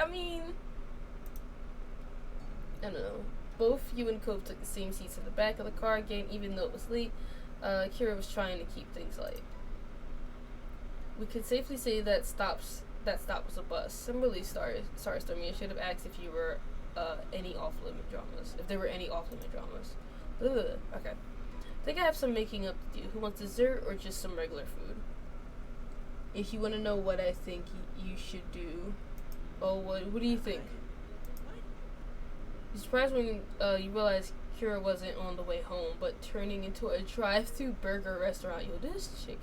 Speaker 1: I mean, I don't know. Both you and Cove took the same seats in the back of the car again, even though it was late. Kira was trying to keep things light. We could safely say that stop was a bus. I'm really sorry, Stormy. I should have asked if you were any off-limit dramas. If there were any off-limit dramas. Ugh, okay. I think I have some making up to do. Who wants dessert or just some regular food? If you want to know what I think you should do. Oh, what do you think? You're surprised when you realize Kira wasn't on the way home, but turning into a drive-through burger restaurant. Yo, this chick.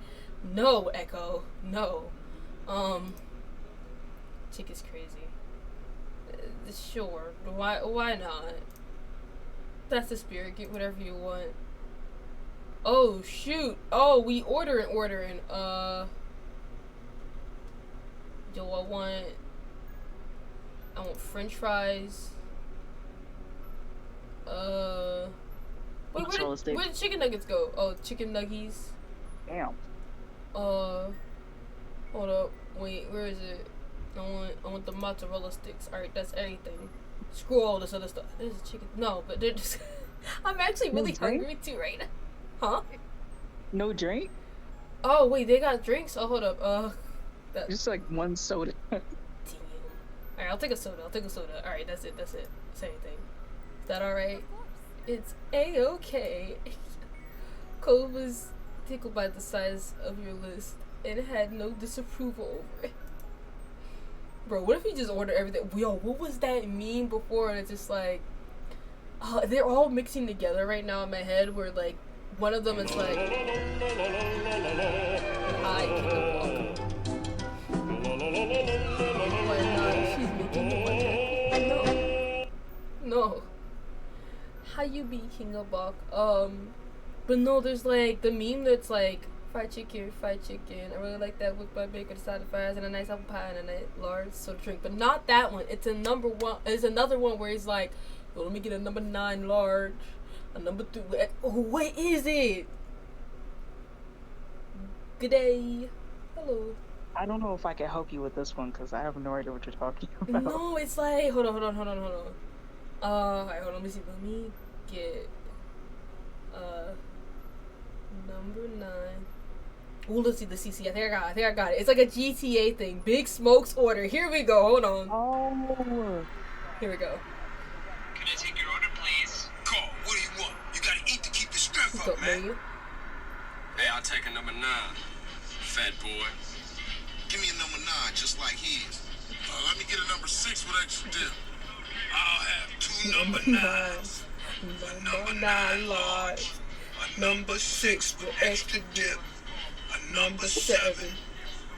Speaker 1: No, Echo. No. Chick is crazy. Sure. Why not? That's the spirit. Get whatever you want. Oh, shoot. Oh, we ordering. Yo, I want French fries. Wait, where did chicken nuggets go? Oh, chicken nuggies.
Speaker 2: Damn.
Speaker 1: Hold up. Wait, where is it? I want the mozzarella sticks. Alright, that's everything. Screw all this other stuff. This is chicken. No, but they're just. I'm actually really hungry too right now. Huh?
Speaker 2: No drink?
Speaker 1: Oh, wait, they got drinks? Oh, hold up.
Speaker 2: Just like one soda.
Speaker 1: Damn. Alright, I'll take a soda. Alright, that's it. Same thing. Is that alright? It's A-okay. Cove was tickled by the size of your list and had no disapproval over it. Bro, what if you just order everything? Yo, what was that meme before? And it's just like, they're all mixing together right now in my head where like, one of them is like, I can why not? She's making the one. No. How you be King of Bach? But no, there's like the meme that's like fried chicken. I really like that with my bacon, side of fries, and a nice apple pie and a nice large soda drink. But not that one. It's It's another one where he's like, yo, let me get a number 9 large, a number 3. Oh, what is it? Good day. Hello.
Speaker 2: I don't know if I can help you with this one because I have no idea what you're talking about.
Speaker 1: No, it's like hold on. Alright, hold on. Let me get number 9. Ooh, let's see the CC. I think I got it. It's like a GTA thing. Big Smoke's order. Here we go. Hold on.
Speaker 2: Oh.
Speaker 1: Here we go.
Speaker 6: Can I take your order, please?
Speaker 3: Cole, what do you want? You gotta eat to keep your strength
Speaker 1: What's
Speaker 3: up,
Speaker 1: up,
Speaker 3: man.
Speaker 1: menu?
Speaker 6: Hey, I'll take a number 9. Fat boy.
Speaker 3: Give me a number 9, just like his. Let me get a number 6 with extra dip. I'll have 2 number 9s.
Speaker 1: Number 9 large.
Speaker 3: A number 6 with extra dip. A number 7.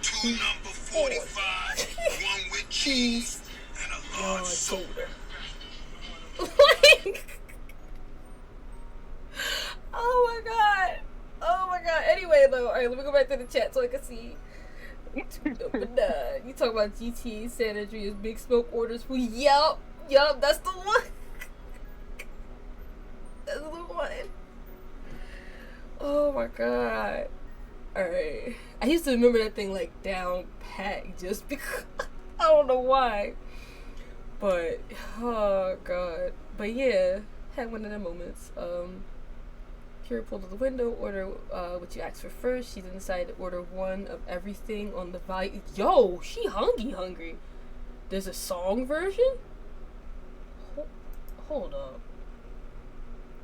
Speaker 3: 2 number 45. 1 with cheese. And a large soda.
Speaker 1: Like, oh my god. Oh my god. Anyway, though, alright, let me go back to the chat so I can see. Number 9. You talk about GTA San Andreas Big Smoke orders for. Yup, that's the one. That's the one. Oh my god. Alright. I used to remember that thing like down pat just because. I don't know why. But, oh god. But yeah, had one of them moments. Kira pulled to the window, order what you asked for first. She then decided to order 1 of everything on the value. Yo, she hungry. There's a song version? Hold up.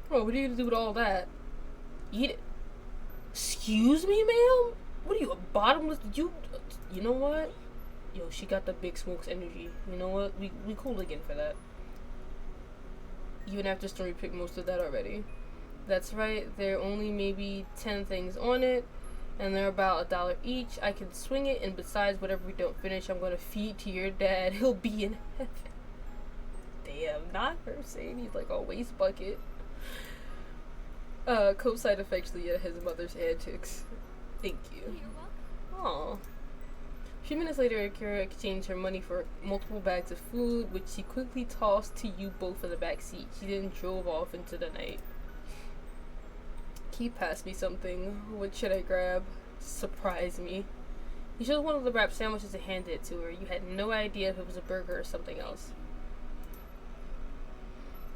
Speaker 1: Bro, what are you gonna do with all that? Eat it. Excuse me, ma'am? What are you, a bottomless? You know what? Yo, she got the Big Smoke's energy. You know what? We cool again for that. Even after Story picked most of that already. That's right, there are only maybe 10 things on it, and they're about $1 each. I can swing it, and besides, whatever we don't finish, I'm gonna feed to your dad. He'll be in heaven. Damn, not her saying he's like a waste bucket. Cove sighed affectionately at his mother's antics. Thank you. Aww. A few minutes later, Akira exchanged her money for multiple bags of food, which she quickly tossed to you both in the back seat. She then drove off into the night. He passed me something. What should I grab? Surprise me. He chose one of the wrapped sandwiches and handed it to her. You had no idea if it was a burger or something else.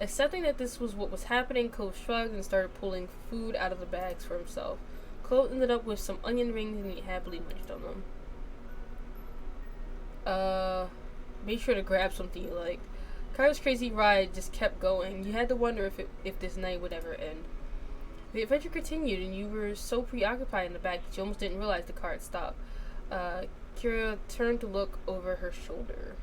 Speaker 1: Accepting that this was what was happening, Cove shrugged and started pulling food out of the bags for himself. Cove ended up with some onion rings and he happily munched on them. Make sure to grab something you like. Kara's crazy ride just kept going. You had to wonder if this night would ever end. The adventure continued, and you were so preoccupied in the back that you almost didn't realize the car had stopped. Kira turned to look over her shoulder.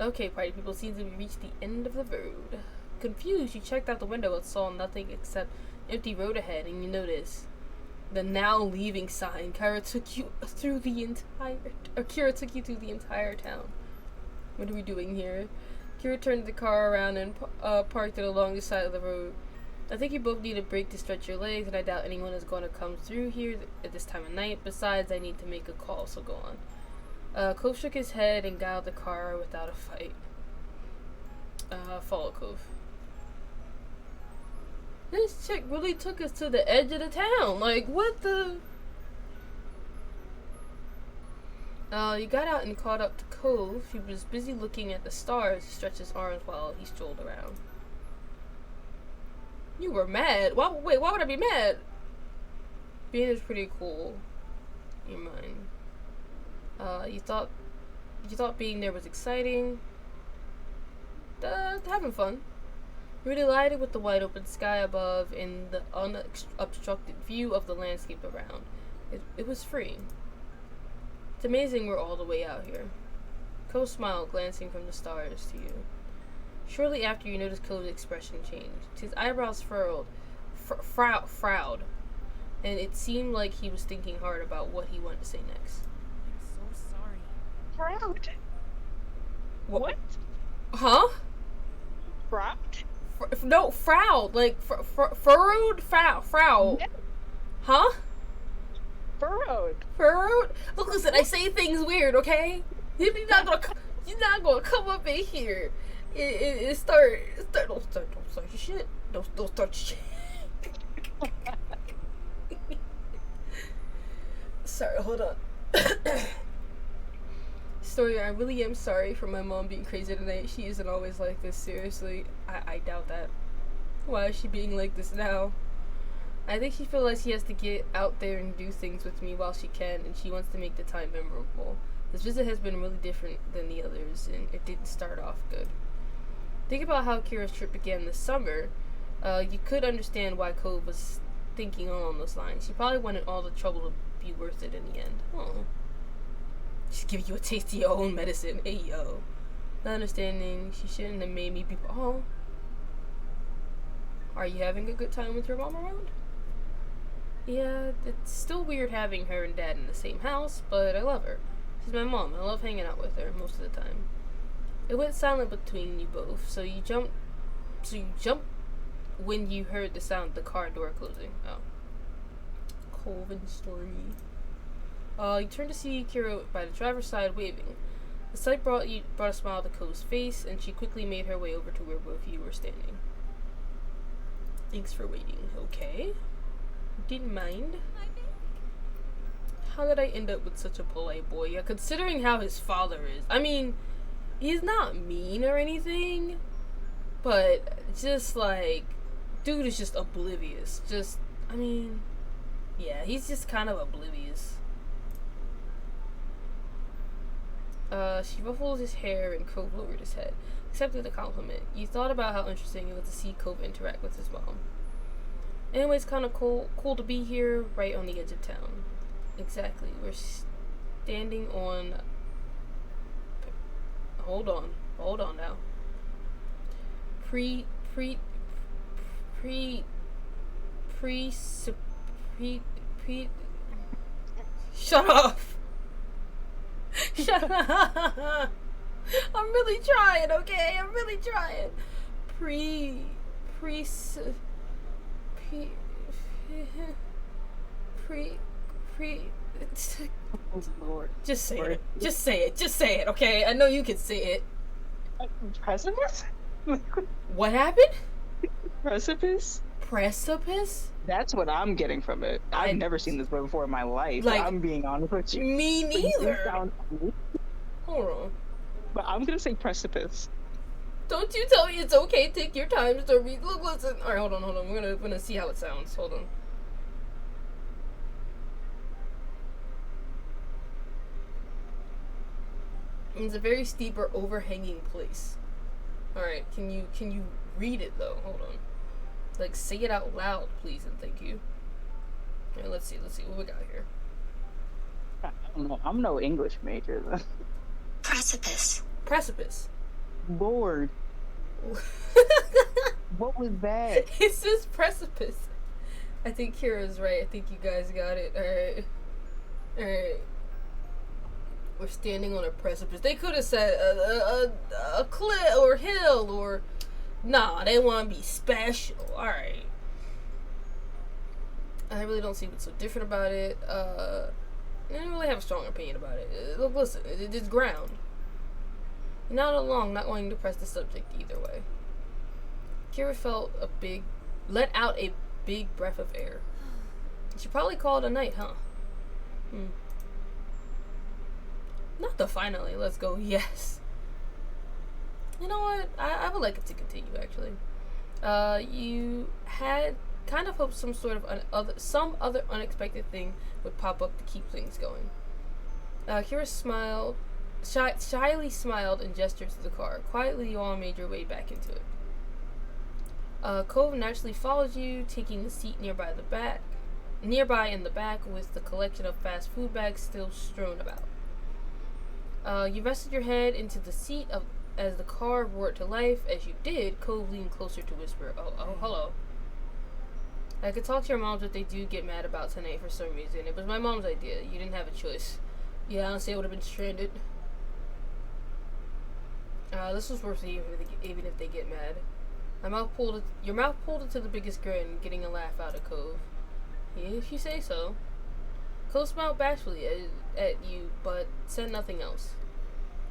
Speaker 1: Okay, party people, seems to have reached the end of the road. Confused, you checked out the window and saw nothing except empty road ahead, and you noticed the now leaving sign. Kira took you through the entire town. What are we doing here? Kira turned the car around and parked it along the side of the road. I think you both need a break to stretch your legs, and I doubt anyone is going to come through here at this time of night. Besides, I need to make a call, so go on. Cove shook his head and got out the car without a fight. Follow Cove. This chick really took us to the edge of the town. Like, what the... You got out and caught up to Cove. He was busy looking at the stars. He stretched his arms while he strolled around. You were mad? Why would I be mad? Being is pretty cool. In your mind. You thought being there was exciting. Having fun. You were delighted with the wide open sky above and the unobstructed view of the landscape around. It was freeing. It's amazing we're all the way out here. Cove smiled, glancing from the stars to you. Shortly after, you noticed Cove's expression changed. His eyebrows furrowed, frowed, and it seemed like he was thinking hard about what he wanted to say next.
Speaker 7: I'm so sorry.
Speaker 2: Frowned.
Speaker 1: What? Huh?
Speaker 2: Frowned?
Speaker 1: No, frowed. Like, furrowed? Frowed.
Speaker 2: Yeah.
Speaker 1: Huh?
Speaker 2: Furrowed.
Speaker 1: Furrowed? Look, listen, I say things weird, okay? You're not gonna come up in here and start. Don't start your shit. Don't start your shit. Sorry, hold on. story, I really am sorry for my mom being crazy tonight. She isn't always like this, seriously. I doubt that. Why is she being like this now? I think she feels like she has to get out there and do things with me while she can, and she wants to make the time memorable. This visit has been really different than the others, and it didn't start off good. Think about how Kira's trip began this summer. You could understand why Cove was thinking along those lines. She probably wanted all the trouble to be worth it in the end. Oh. She's giving you a taste of your own medicine. Hey, yo. Not understanding, she shouldn't have made me be... Oh. Are you having a good time with your mom around? Yeah, it's still weird having her and Dad in the same house, but I love her. She's my mom. I love hanging out with her most of the time. It went silent between you both, so you jumped when you heard the sound of the car door closing. Oh. Cold and stormy. You turned to see Kira by the driver's side waving. The sight brought a smile to Cove's face, and she quickly made her way over to where both of you were standing. Thanks for waiting. Okay. Didn't mind. How did I end up with such a polite boy? Yeah, considering how his father is. I mean, he's not mean or anything, but just like, dude is just oblivious. I mean, yeah, he's just kind of oblivious. She ruffled his hair and Cove lowered his head, accepted the compliment. You thought about how interesting it was to see Cove interact with his mom. Anyway, it's kind of cool to be here, right on the edge of town. Exactly. We're standing on... Hold on now. Shut up! Shut up! I'm really trying, okay? I'm really trying.
Speaker 2: Oh, Lord.
Speaker 1: Just say it. Just say it. Just say it, okay? I know you can say it.
Speaker 2: Precipice?
Speaker 1: What happened?
Speaker 2: Precipice?
Speaker 1: Precipice?
Speaker 2: That's what I'm getting from it. I've never seen this before in my life.
Speaker 1: Like,
Speaker 2: I'm being honest with you.
Speaker 1: Me neither. Hold on.
Speaker 2: But I'm gonna say precipice.
Speaker 1: Don't you tell me it's okay. Take your time, Stormy. Look, listen. All right, hold on. We're gonna see how it sounds. Hold on. It's a very steep or overhanging place. All right, can you read it though? Hold on. Like, say it out loud, please, and thank you. Okay, let's see what we got here.
Speaker 2: I don't know. I'm no English major.
Speaker 7: Precipice.
Speaker 1: Precipice.
Speaker 2: Lord. What was that?
Speaker 1: It says precipice. I think Kira's right. I think you guys got it. Alright. We're standing on a precipice. They could have said a cliff or hill or... Nah, they want to be special. Alright. I really don't see what's so different about it. I don't really have a strong opinion about it. Look, listen, it's ground. You're not alone, not wanting to press the subject either way. Kira let out a big breath of air. She probably called it a night, huh? Not the finally, let's go, yes. You know what? I would like it to continue, actually. You had kind of hoped some other unexpected thing would pop up to keep things going. Kira smiled, shyly smiled and gestured to the car. Quietly, you all made your way back into it. Cove naturally followed you, taking the seat nearby in the back with the collection of fast food bags still strewn about. You rested your head into the seat as the car roared to life. As you did, Cove leaned closer to whisper, oh, hello. I could talk to your moms if they do get mad about tonight for some reason. It was my mom's idea. You didn't have a choice. Yeah, honestly, I would have been stranded. This was worth it even if they get mad. Your mouth pulled into the biggest grin, getting a laugh out of Cove. Yeah, if you say so. Cove smiled bashfully at you, but said nothing else.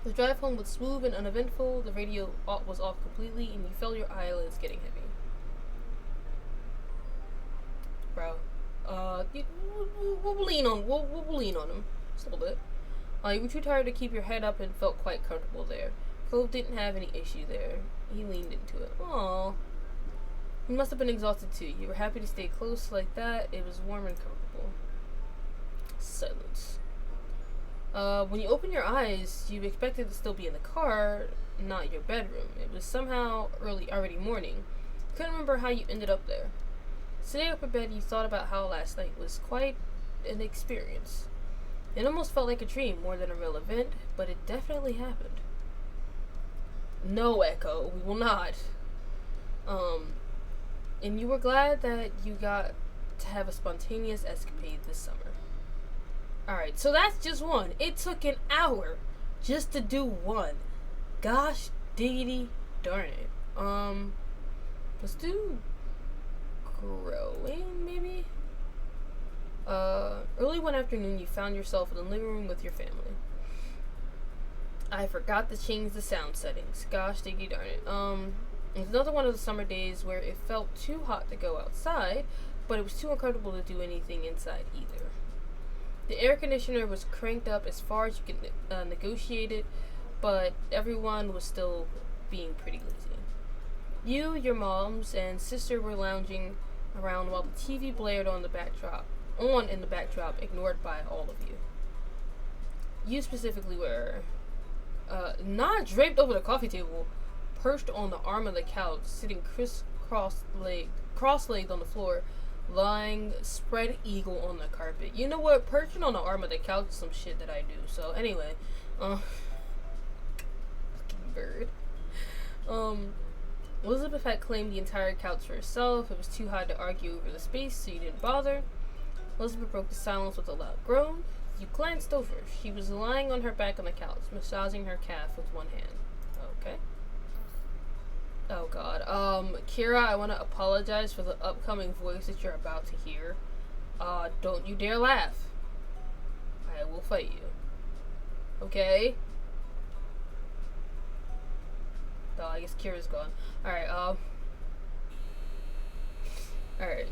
Speaker 1: The drive home was smooth and uneventful. The radio was off completely, and you felt your eyelids getting heavy. Bro, we'll lean on him just a little bit. You were too tired to keep your head up and felt quite comfortable there. Cove didn't have any issue there. He leaned into it. Aww. You must have been exhausted too. You were happy to stay close like that. It was warm and comfortable. Silence. When you opened your eyes, you expected to still be in the car, not your bedroom. It was somehow already morning. You couldn't remember how you ended up there. Sitting up in bed, you thought about how last night was quite an experience. It almost felt like a dream more than a real event, but it definitely happened. No, Echo, we will not. And you were glad that you got to have a spontaneous escapade this summer. Alright, so that's just one. It took an hour just to do one. Gosh diggity darn it. Let's do growing, maybe? Early one afternoon, you found yourself in the living room with your family. I forgot to change the sound settings. Gosh diggity darn it. It was another one of the summer days where it felt too hot to go outside, but it was too uncomfortable to do anything inside either. The air conditioner was cranked up as far as you could negotiate it, but everyone was still being pretty lazy. You, your moms, and sister were lounging around while the TV blared in the backdrop, ignored by all of you. You specifically were not draped over the coffee table, perched on the arm of the couch, sitting cross-legged on the floor, lying spread eagle on the carpet. You know what? Perching on the arm of the couch is some shit that I do. So anyway, fucking bird. Elizabeth had claimed the entire couch for herself. It was too hard to argue over the space, so you didn't bother. Elizabeth broke the silence with a loud groan. You glanced over. She was lying on her back on the couch, massaging her calf with one hand. Okay. Oh god. Kira, I want to apologize for the upcoming voice that you're about to hear. Don't you dare laugh. I will fight you. Okay? Oh, I guess Kira's gone. Alright, Alright.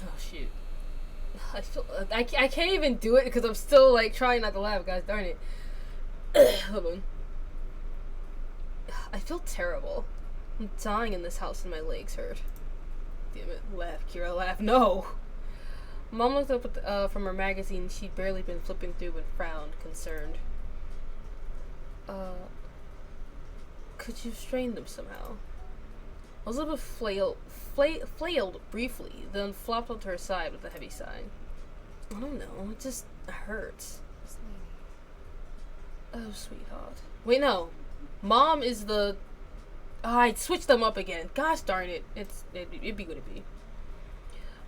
Speaker 1: Oh, shoot. I can't even do it because I'm still, like, trying not to laugh, guys. Darn it. Hold on. I feel terrible. I'm dying in this house and my legs hurt. Damn it. Laugh, Kira, laugh. No! Mom looked up at from her magazine she'd barely been flipping through and frowned, concerned. Could you strain them somehow? Elizabeth flailed briefly, then flopped onto her side with a heavy sigh. I don't know, it just hurts. Oh, sweetheart. Wait, no. Mom is the... Oh, I switched them up again. Gosh darn it. It'd be what it be.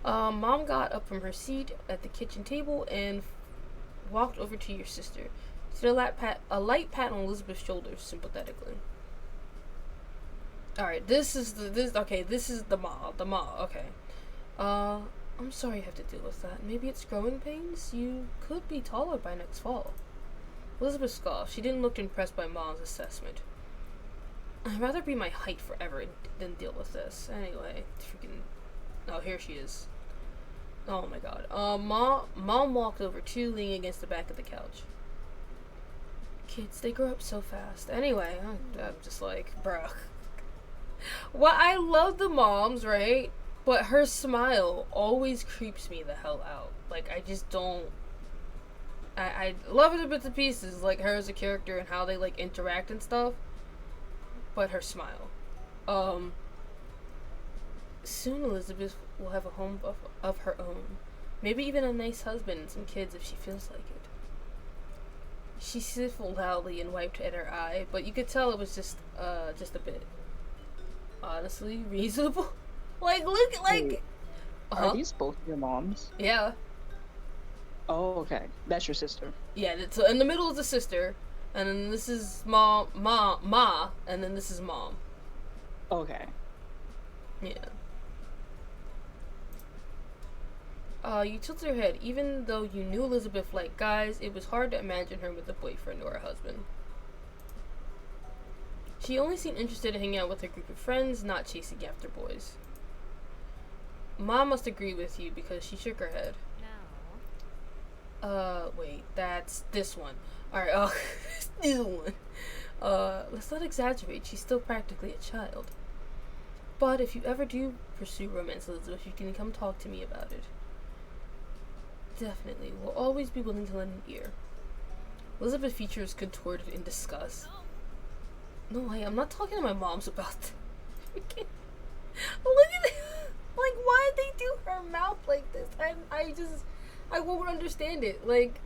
Speaker 1: Mom got up from her seat at the kitchen table and walked over to your sister. She did a light pat on Elizabeth's shoulders, sympathetically. Alright, this is the ma, okay. I'm sorry you have to deal with that. Maybe it's growing pains? You could be taller by next fall. Elizabeth scoffed. She didn't look impressed by Mom's assessment. I'd rather be my height forever than deal with this. Anyway, freaking... Oh, here she is. Oh my god. Mom walked over too, leaning against the back of the couch. Kids, they grow up so fast. Anyway, I'm just like, bruh. Well, I love the moms, right? But her smile always creeps me the hell out. Like, I just don't... I love her to bits and pieces, like her as a character and how they, like, interact and stuff. But her smile. Soon Elizabeth will have a home of her own. Maybe even a nice husband and some kids if she feels like it. She sniffled loudly and wiped at her eye, but you could tell it was just a bit. Honestly, reasonable. Like, look, like...
Speaker 2: Wait, are these both your moms?
Speaker 1: Yeah.
Speaker 2: Oh, okay. That's your sister.
Speaker 1: Yeah, so in the middle is the sister, and then this is ma, and then this is mom.
Speaker 2: Okay.
Speaker 1: Yeah. You tilted her head. Even though you knew Elizabeth liked guys, it was hard to imagine her with a boyfriend or a husband. She only seemed interested in hanging out with her group of friends, not chasing after boys. Mom must agree with you because she shook her head. Wait, that's this one. Alright, this one. Let's not exaggerate, she's still practically a child. But if you ever do pursue romance, Elizabeth, you can come talk to me about it. Definitely. We'll always be willing to lend an ear. Elizabeth's features contorted in disgust. No, I'm not talking to my moms about that. Look at it. Like, why did they do her mouth like this? I won't understand it. Like,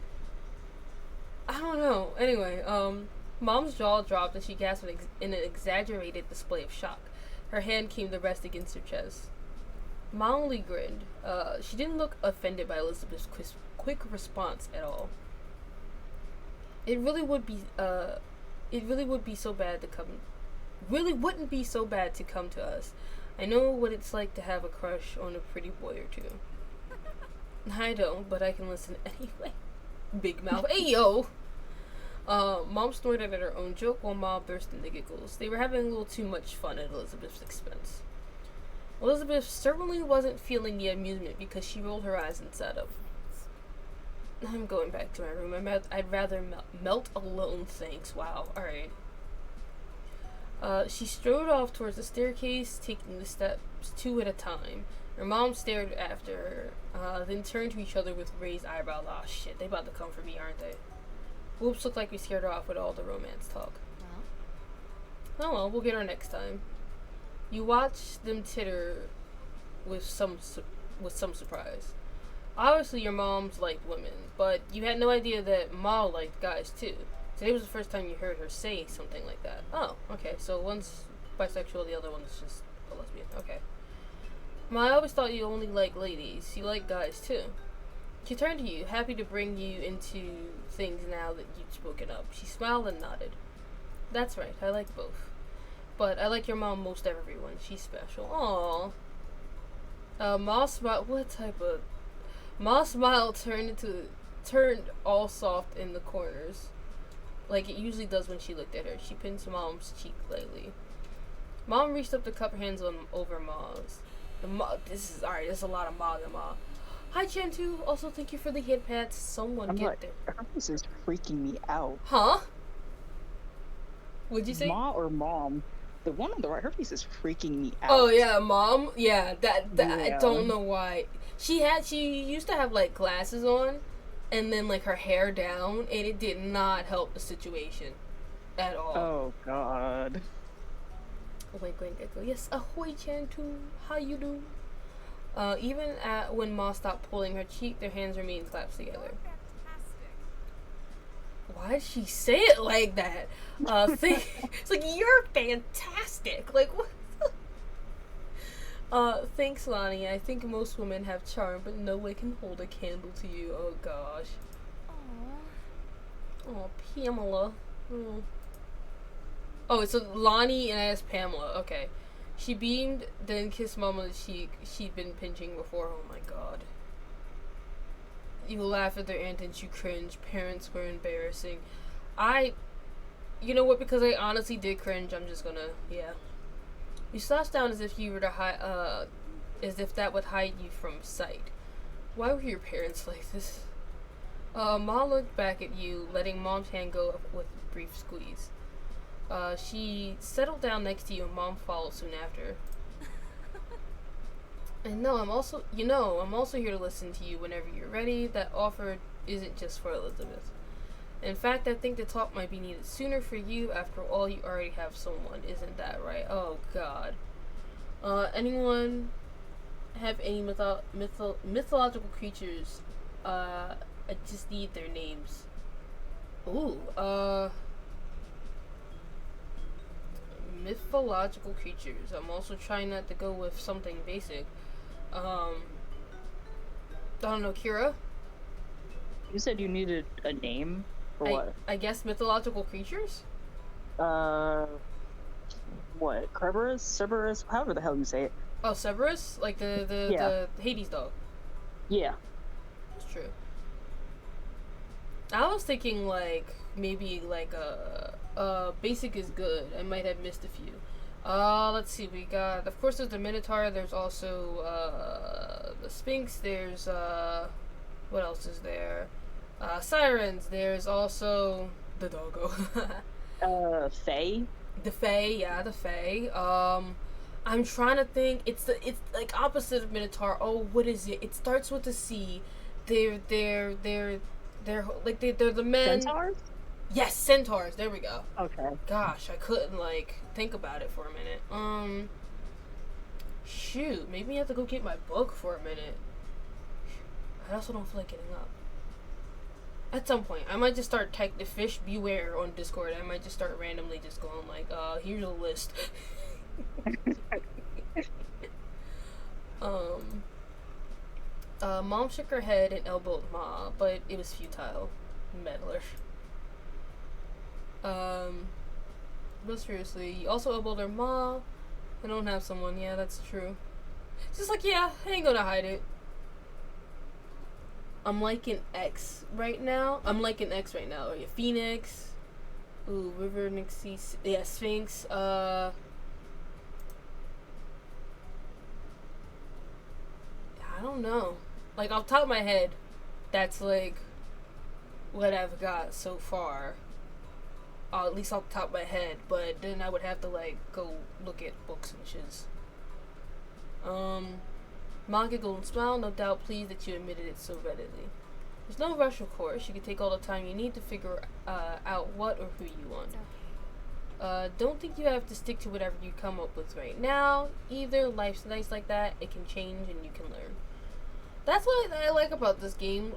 Speaker 1: I don't know. Anyway, Mom's jaw dropped and she gasped in an exaggerated display of shock. Her hand came to rest against her chest. Mom only grinned. She didn't look offended by Elizabeth's quick response at all. It really wouldn't be so bad to come to us. I know what it's like to have a crush on a pretty boy or two. I don't, but I can listen anyway. Big mouth. Hey, yo! Mom snorted at her own joke while Ma burst into giggles. They were having a little too much fun at Elizabeth's expense. Elizabeth certainly wasn't feeling the amusement because she rolled her eyes and sat up. I'm going back to my room. I'd rather melt alone, thanks. Wow, alright. She strode off towards the staircase, taking the steps 2 at a time. Her mom stared after her, then turned to each other with raised eyebrows. Ah, shit, they about to come for me, aren't they? Whoops, looked like we scared her off with all the romance talk. Oh well, we'll get her next time. You watch them titter with some surprise. Obviously, your mom's liked women, but you had no idea that Ma liked guys too. Today was the first time you heard her say something like that. Oh, okay, so one's bisexual, the other one's just a lesbian. Okay. Ma, I always thought you only liked ladies. You like guys too. She turned to you, happy to bring you into things now that you'd spoken up. She smiled and nodded. That's right, I like both. But I like your mom most of everyone. She's special. Aww. Ma smiled. What type of... Ma smile turned all soft in the corners, like it usually does when she looked at her. She pinned Mom's cheek lightly. Mom reached up to cup her hands over Ma's. This is alright. There's a lot of Ma than Ma. Hi, Chantu. Also, thank you for the hit pats. Someone get there.
Speaker 2: This is freaking me out.
Speaker 1: Huh? What'd you say?
Speaker 2: Ma or Mom? The one on the right, her face is freaking me out.
Speaker 1: Oh yeah, Mom. Yeah, that
Speaker 2: Yeah.
Speaker 1: I don't know why. She used to have like glasses on, and then like her hair down, and it did not help the situation at all.
Speaker 2: Oh God.
Speaker 1: Wink, wink, echo. Yes, ahoy, Chantu. How you do? Even when Ma stopped pulling her cheek, their hands remained clasped together. Why did she say it like that? It's like, you're fantastic. Like, what? Thanks, Lonnie. I think most women have charm, but no one can hold a candle to you. Oh, gosh. Oh, Pamela. Oh, it's Lonnie and I asked Pamela. Okay. She beamed, then kissed Mom on the cheek she'd been pinching before. Oh, my God. You laugh at their antics, you cringe. Parents were embarrassing. You know what? Because I honestly did cringe, I'm just gonna, yeah. You slouched down as if you were as if that would hide you from sight. Why were your parents like this? Ma looked back at you, letting Mom's hand go with a brief squeeze. She settled down next to you, and Mom followed soon after. And no, I'm also here to listen to you whenever you're ready. That offer isn't just for Elizabeth. In fact, I think the talk might be needed sooner for you. After all, you already have someone. Isn't that right? Oh, God. Anyone have any mythological creatures? I just need their names. Ooh, mythological creatures. I'm also trying not to go with something basic. I don't know, Kira?
Speaker 2: You said you needed a name for what?
Speaker 1: I guess mythological creatures?
Speaker 2: What? Kerberos? Cerberus? However the hell you say it.
Speaker 1: Oh, Cerberus? Like the Hades dog.
Speaker 2: Yeah.
Speaker 1: That's true. I was thinking like maybe like basic is good. I might have missed a few. Let's see, we got, of course there's the Minotaur, there's also, the Sphinx, there's, what else is there? Sirens. There's also the doggo.
Speaker 2: Faye.
Speaker 1: The Fae, yeah, the Fae. I'm trying to think. It's like opposite of Minotaur. Oh, what is it? It starts with a C. They're like they're the men.
Speaker 2: Centaurs?
Speaker 1: Yes, centaurs. There we go.
Speaker 2: Okay.
Speaker 1: Gosh, I couldn't like think about it for a minute. Shoot, maybe I have to go get my book for a minute. I also don't feel like getting up. At some point, I might just start the fish beware on Discord. I might just start randomly just going like, here's a list. Mom shook her head and elbowed Ma, but it was futile. Meddler. But seriously, you also elbowed her Ma. I don't have someone. Yeah, that's true. Just like, yeah, I ain't gonna hide it. I'm like an X right now. Yeah, Phoenix. Ooh, River Nixie. Yeah, Sphinx. I don't know. Like, off the top of my head, that's like what I've got so far. At least off the top of my head. But then I would have to, like, go look at books and shiz. Manga Golden Smile, no doubt pleased that you admitted it so readily. There's no rush, of course. You can take all the time you need to figure out what or who you want. Don't think you have to stick to whatever you come up with right now. Either life's nice like that, it can change and you can learn. That's what I like about this game.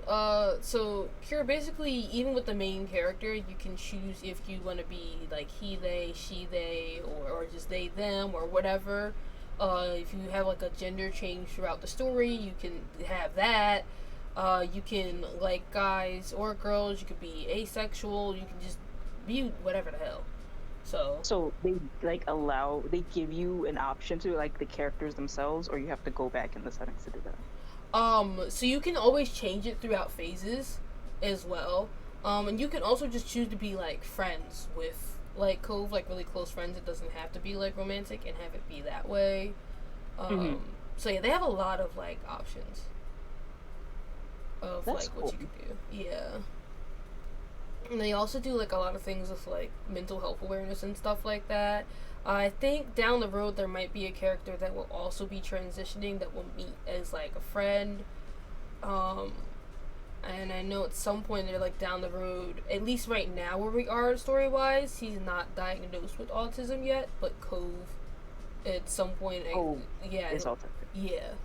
Speaker 1: So Cure, basically, even with the main character, you can choose if you want to be like he, they, she, they, or just they, them, or whatever. If you have like a gender change throughout the story, you can have that. You can like guys or girls. You could be asexual. You can just be whatever the hell. So
Speaker 2: they they give you an option to like the characters themselves, or you have to go back in the settings to do that.
Speaker 1: So you can always change it throughout phases as well. And you can also just choose to be like friends with like Cove, like really close friends. It doesn't have to be like romantic and have it be that way. So yeah, they have a lot of like options of
Speaker 2: That's
Speaker 1: like
Speaker 2: cool.
Speaker 1: what you can do. Yeah. And they also do like a lot of things with like mental health awareness and stuff like that. I think down the road there might be a character that will also be transitioning that will meet as like a friend. And I know at some point they're like down the road, at least right now where we are story wise, he's not diagnosed with autism yet, but Cove at some point yeah.
Speaker 2: It's autistic.
Speaker 1: Yeah.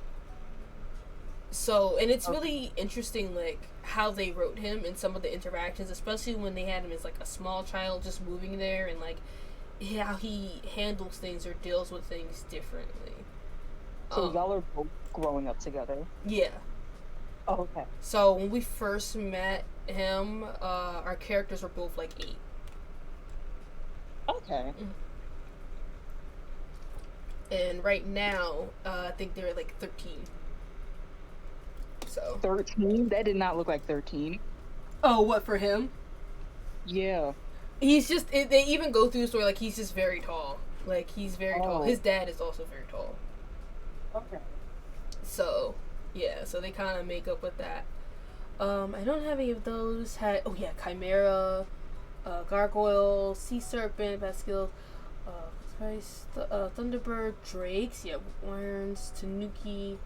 Speaker 1: So, and it's really interesting, like, how they wrote him and some of the interactions, especially when they had him as, like, a small child just moving there and, like, how he handles things or deals with things differently.
Speaker 2: So y'all are both growing up together?
Speaker 1: Yeah.
Speaker 2: Oh, okay.
Speaker 1: So, when we first met him, our characters were both, like, 8.
Speaker 2: Okay.
Speaker 1: And right now, I think they're, like, 13. So
Speaker 2: 13? That did not look like 13.
Speaker 1: Oh, what, for him?
Speaker 2: Yeah.
Speaker 1: He's just, they even go through the story, like, he's just very tall. Like, he's very tall. His dad is also very tall.
Speaker 2: Okay.
Speaker 1: So, yeah, so they kind of make up with that. I don't have any of those. Oh, yeah, Chimera, Gargoyle, Sea Serpent, Basquiat, Thunderbird, Drakes, yeah, Worms, Tanuki,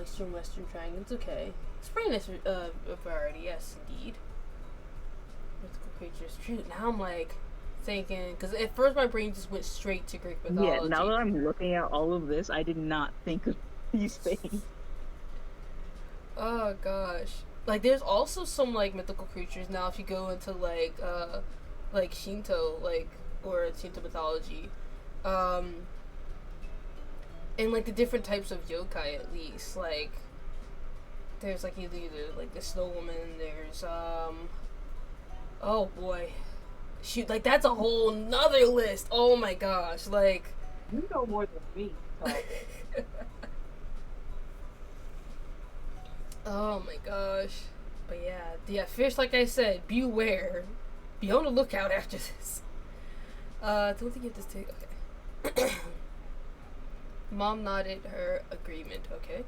Speaker 1: Eastern Western Triangle. It's okay. It's pretty nice variety, yes, indeed. Mythical creatures. Shoot, now I'm like thinking, because at first my brain just went straight to Greek mythology.
Speaker 2: Yeah, now that I'm looking at all of this, I did not think of these things.
Speaker 1: Oh gosh. Like there's also some like mythical creatures now if you go into like Shinto, like, or Shinto mythology. And like the different types of yokai at least. Like there's like either like the snow woman, there's oh boy. Shoot, like that's a whole nother list. Oh my gosh, like
Speaker 2: You know more than me. So.
Speaker 1: Oh my gosh. But yeah, fish, like I said, beware. Be on the lookout after this. Don't think you have to take. Okay. Mom nodded her agreement. Okay.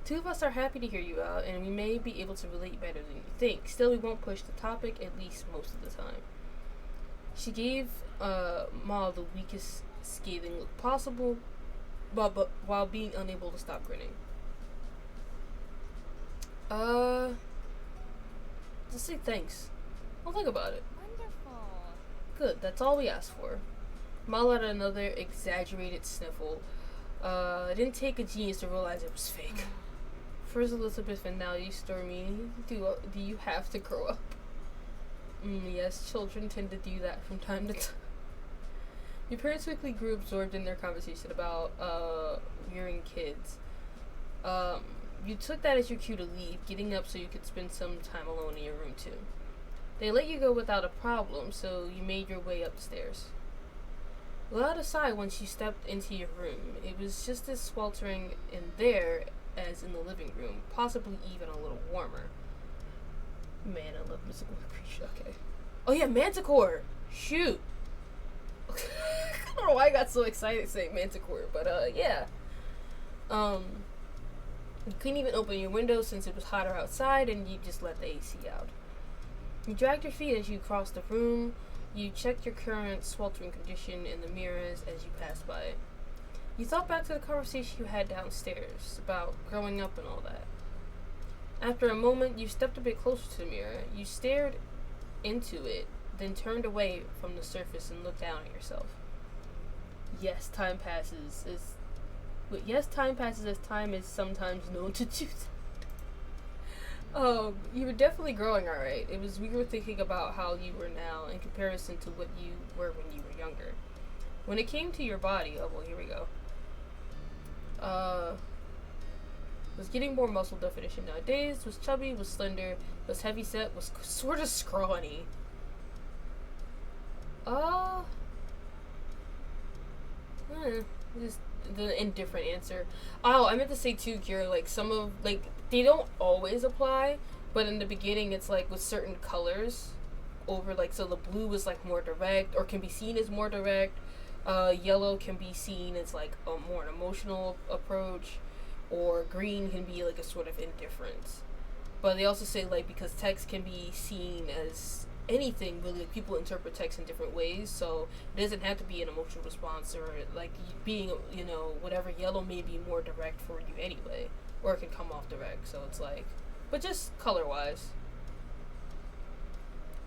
Speaker 1: Two of us are happy to hear you out, and we may be able to relate better than you think. Still, we won't push the topic, at least most of the time. She gave Ma the weakest scathing look possible, but while being unable to stop grinning. Just say thanks. I'll think about it.
Speaker 8: Wonderful.
Speaker 1: Good, that's all we asked for. Ma let another exaggerated sniffle. It didn't take a genius to realize it was fake. First Elizabeth and now you Stormy. Do you have to grow up? Yes, children tend to do that from time to time. Your parents quickly grew absorbed in their conversation about rearing kids. You took that as your cue to leave, getting up so you could spend some time alone in your room too. They let you go without a problem, so you made your way upstairs. Without a sigh once you stepped into your room, it was just as sweltering in there as in the living room, possibly even a little warmer. Man, I love mystical creature. Okay. Oh yeah, Manticore! Shoot! I don't know why I got so excited saying Manticore, but yeah. You couldn't even open your window since it was hotter outside, and you just let the AC out. You dragged your feet as you crossed the room. You checked your current sweltering condition in the mirrors as you passed by. You thought back to the conversation you had downstairs about growing up and all that. After a moment, you stepped a bit closer to the mirror. You stared into it, then turned away from the surface and looked down at yourself. Yes, time passes as time is sometimes known to do that. Oh, you were definitely growing alright. We were thinking about how you were now in comparison to what you were when you were younger. When it came to your body, oh well, here we go. Was getting more muscle definition nowadays, was chubby, was slender, was heavy set, was sort of scrawny. Just the indifferent answer. Oh, I meant to say too, Kira, like some of, like, they don't always apply, but in the beginning it's like with certain colors over, like, so the blue is like more direct or can be seen as more direct. Yellow can be seen as like a more an emotional approach, or green can be like a sort of indifference. But they also say, like, because text can be seen as anything really, like, people interpret text in different ways, so it doesn't have to be an emotional response or like being, you know, whatever. Yellow may be more direct for you anyway, or it can come off direct, so it's like, but just color wise.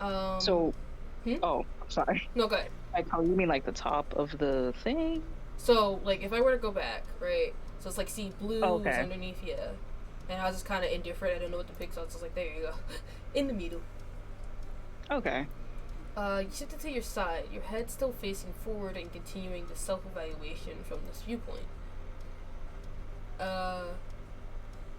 Speaker 2: Oh, I'm sorry.
Speaker 1: No, go ahead.
Speaker 2: Like, how you mean, like, the top of the thing?
Speaker 1: So, like, if I were to go back, right, so it's like, see, blue is underneath, yeah, and I was just kind of indifferent, I didn't know what to pick, so I was just like, there you go. In the middle.
Speaker 2: Okay.
Speaker 1: You shifted to your side, your head still facing forward and continuing the self-evaluation from this viewpoint.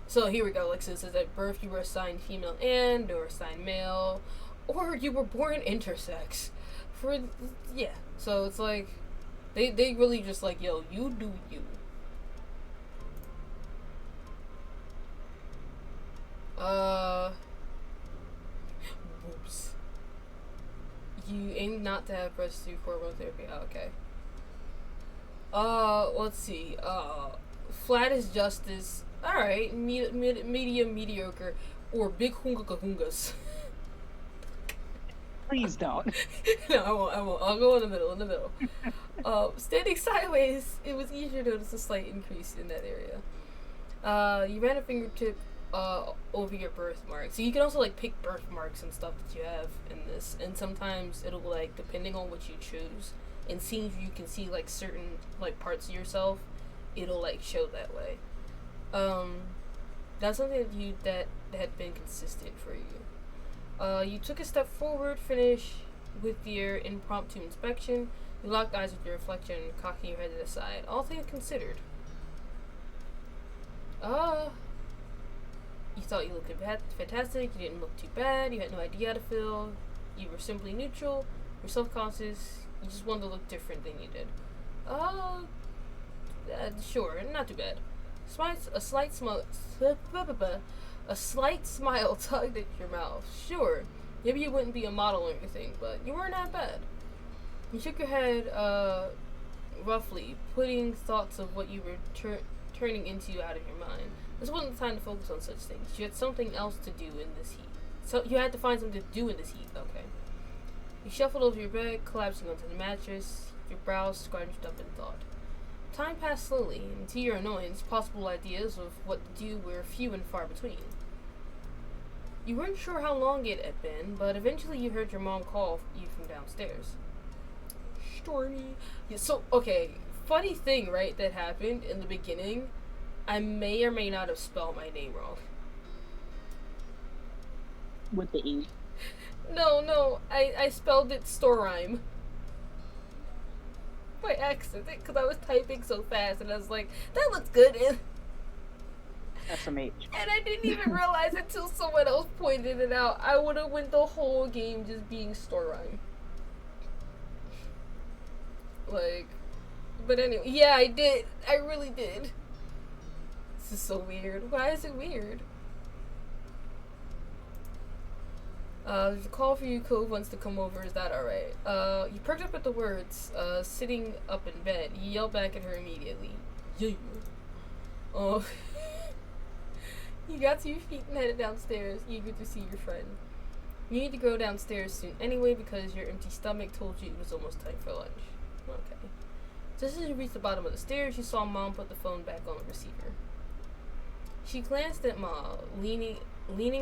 Speaker 1: So here we go. Like, so it says at birth you were assigned female and or assigned male, or you were born intersex. Yeah. So it's like, they really just like, yo, you do you. Whoops. You aim not to have breast through hormone therapy. Oh, okay. Let's see. Flat as justice. Alright. Medium, mediocre. Or big hunga kahungas.
Speaker 2: Please don't.
Speaker 1: No, I won't. I'll go in the middle. Standing sideways, it was easier to notice a slight increase in that area. You ran a fingertip over your birthmark. So you can also, like, pick birthmarks and stuff that you have in this. And sometimes it'll, like, depending on what you choose, and seeing if you can see, like, certain, like, parts of yourself, it'll, like, show that way. That's something that had been consistent for you. You took a step forward, finish with your impromptu inspection. You locked eyes with your reflection, cocking your head to the side. All things considered. You thought you looked fantastic, you didn't look too bad, you had no idea how to feel, you were simply neutral, you were self-conscious, you just wanted to look different than you did. Sure, not too bad. A slight smile tugged at your mouth. Sure, maybe you wouldn't be a model or anything, but you weren't that bad. You shook your head, roughly, putting thoughts of what you were turning into out of your mind. This wasn't the time to focus on such things. You had something else to do in this heat. So you had to find something to do in this heat. Okay. You shuffled over your bed, collapsing onto the mattress, your brows scrunched up in thought. Time passed slowly, and to your annoyance, possible ideas of what to do were few and far between. You weren't sure how long it had been, but eventually you heard your mom call you from downstairs. Stormy. Yeah, so, okay, funny thing, right, that happened in the beginning. I may or may not have spelled my name wrong.
Speaker 2: With the E.
Speaker 1: No, I spelled it Storime. By accident, because I was typing so fast, and I was like, that looks good, and
Speaker 2: SMH.
Speaker 1: I didn't even realize it until someone else pointed it out. I would have went the whole game just being Storime. Like, but anyway, yeah, I did. I really did. This is so weird. Why is it weird? There's a call for you. Cove wants to come over. Is that alright? You perked up at the words, sitting up in bed. You yelled back at her immediately. Yeah. Oh. You got to your feet and headed downstairs, eager to see your friend. You need to go downstairs soon anyway because your empty stomach told you it was almost time for lunch. Okay. Just as you reached the bottom of the stairs, you saw Mom put the phone back on the receiver. She glanced at Ma, leaning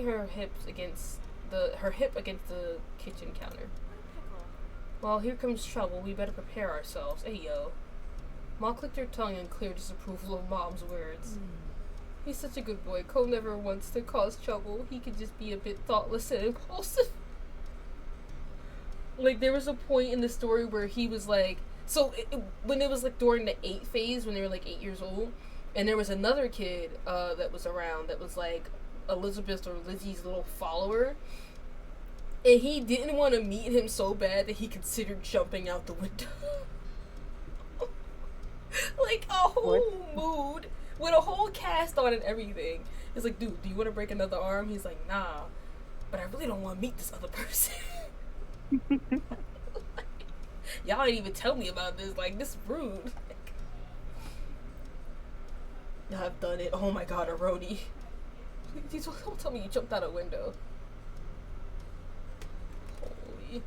Speaker 1: her hip against the kitchen counter. Well, here comes trouble. We better prepare ourselves. Hey, yo. Ma clicked her tongue in clear disapproval of Mom's words. He's such a good boy. Cole never wants to cause trouble. He could just be a bit thoughtless and impulsive. Like, there was a point in the story where he was like... So, when it was, like, during the 8 phase, when they were, like, 8 years old, and there was another kid that was around that was, like, Elizabeth or Lizzie's little follower, and he didn't want to meet him so bad that he considered jumping out the window. Like, a whole mood with a whole cast on and everything. It's like, dude, do you want to break another arm? He's like, nah, but I really don't want to meet this other person. Y'all didn't even tell me about this. Like, this is rude. I've done it. Oh my god, a roadie. Don't tell me you jumped out a window. Holy.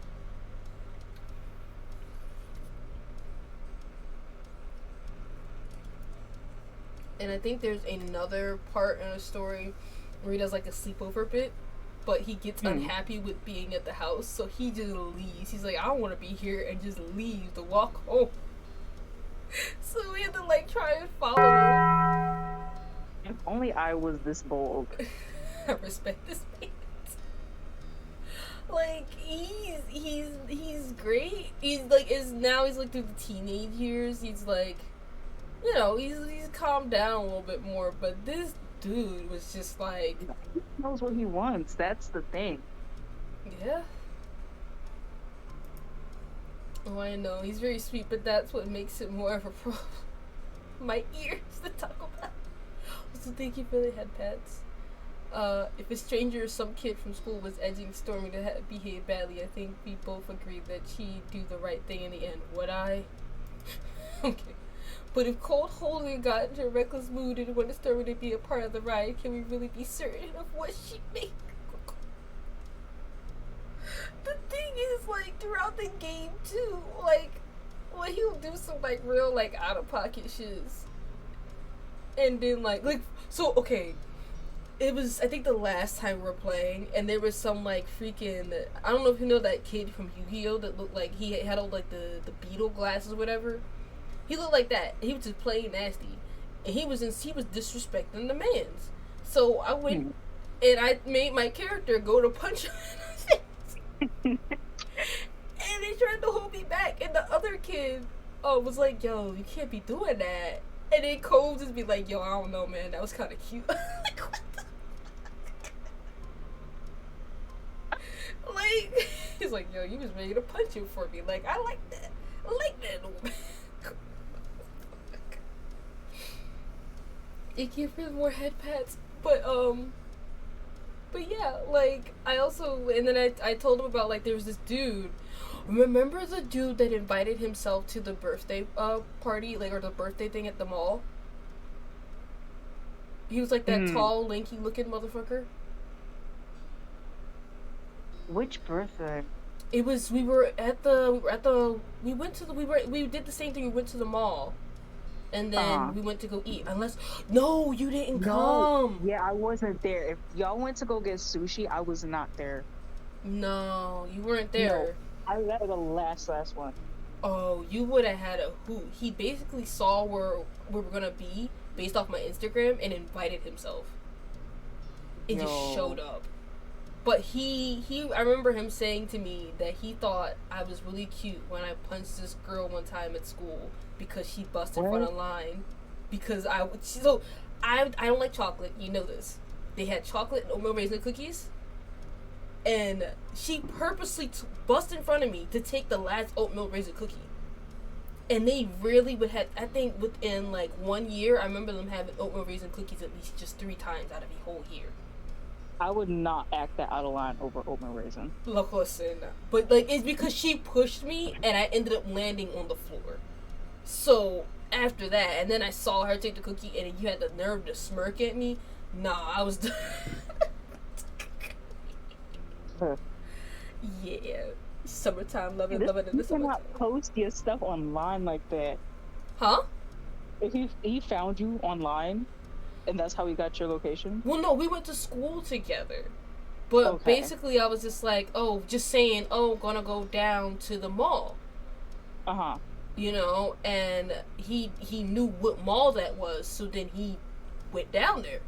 Speaker 1: And I think there's another part in the story where he does like a sleepover bit, but he gets unhappy with being at the house, so he just leaves. He's like, I don't want to be here, and just leaves to walk home. So we had to like try and follow him.
Speaker 2: If only I was this bold.
Speaker 1: I respect this man. Like, he's great. He's like, he's like through the teenage years. He's like, you know, he's calmed down a little bit more. But this dude was just like,
Speaker 2: he knows what he wants. That's the thing.
Speaker 1: Yeah. Oh, I know. He's very sweet, but that's what makes it more of a problem. My ears to talk about. Also, thank you for the head pats. If a stranger or some kid from school was edging Stormy to behave badly, I think we both agreed that she'd do the right thing in the end. Would I? Okay. But if Cold Holding got into a reckless mood and wanted Stormy to be a part of the ride, can we really be certain of what she'd make? The thing is, like, throughout the game, too, like, when he'll do some, like, real, like, out-of-pocket shiz. And then, like, so, okay. It was, I think, the last time we were playing, and there was some, like, freaking, I don't know if you know that kid from Yu-Gi-Oh! That looked like, he had all, like, the beetle glasses or whatever. He looked like that. He was just playing nasty. And he was disrespecting the mans. So I went, and I made my character go to punch him in the face. And they tried to hold me back, and the other kid was like, yo, you can't be doing that. And then Cove just be like, yo, I don't know, man, that was kind of cute. Like, what the? Like, he's like, yo, you was ready to punch him for me. Like, I like that. I like that. It gives me more head pats. But yeah, like, I also, and then I told him about, like, there was this dude. Remember the dude that invited himself to the birthday party, like, or the birthday thing at the mall? He was like that tall, lanky looking motherfucker.
Speaker 2: Which birthday?
Speaker 1: It was we did the same thing. We went to the mall, and then we went to go eat. Unless no, you didn't come.
Speaker 2: Yeah, I wasn't there. If y'all went to go get sushi, I was not there.
Speaker 1: No, you weren't there.
Speaker 2: No, I that was the last one.
Speaker 1: Oh, you would have had a hoot. He basically saw where we were gonna be based off my Instagram and invited himself. It just showed up. But he I remember him saying to me that he thought I was really cute when I punched this girl one time at school because she busted in front of line. Because I don't like chocolate, you know this. They had chocolate and oatmeal raisin cookies. And she purposely bust in front of me to take the last oatmeal raisin cookie. And they really would have, I think within like 1 year, I remember them having oatmeal raisin cookies at least just 3 times out of the whole year.
Speaker 2: I would not act that out of line over oatmeal raisin.
Speaker 1: Look, listen. But like, it's because she pushed me and I ended up landing on the floor. So after that, and then I saw her take the cookie and you had the nerve to smirk at me. Nah, I was yeah, summertime loving in the summertime.
Speaker 2: You cannot post your stuff online like that.
Speaker 1: Huh?
Speaker 2: If he found you online, and that's how he got your location.
Speaker 1: Well, no, we went to school together, but basically I was just like, saying, gonna go down to the mall. You know, and he knew what mall that was, so then he went down there.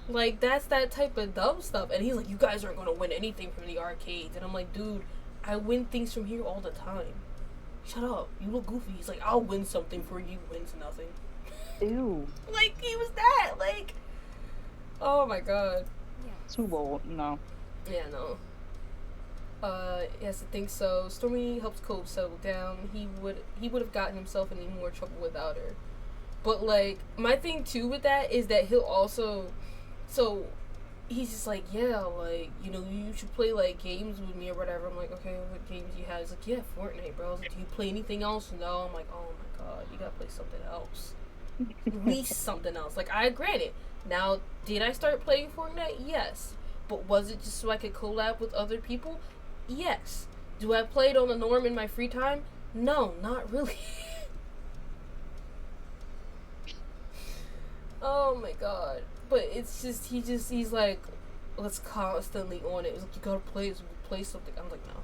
Speaker 1: Like, that's that type of dumb stuff. And he's like, you guys aren't gonna win anything from the arcades. And I'm like, dude, I win things from here all the time. Shut up, you look goofy. He's like, I'll win something for you, wins nothing.
Speaker 2: Ew.
Speaker 1: Like, he was that, like, oh my god.
Speaker 2: Too bold, no.
Speaker 1: Yeah, no. Yes, I think so. Stormy helps Cove settle down. He would have gotten himself in any more trouble without her. But, like, my thing, too, with that is that he'll also... So, he's just like, yeah, like, you know, you should play, like, games with me or whatever. I'm like, okay, what games do you have? He's like, yeah, Fortnite, bro. I was like, do you play anything else? No. I'm like, oh, my God, you gotta play something else. At least something else. Like, granted, now, did I start playing Fortnite? Yes. But was it just so I could collab with other people? Yes. Do I play it on the norm in my free time? No, not really. Oh my god. But it's just, he's like, let's constantly on it. It's like, you gotta play something. I'm like, no.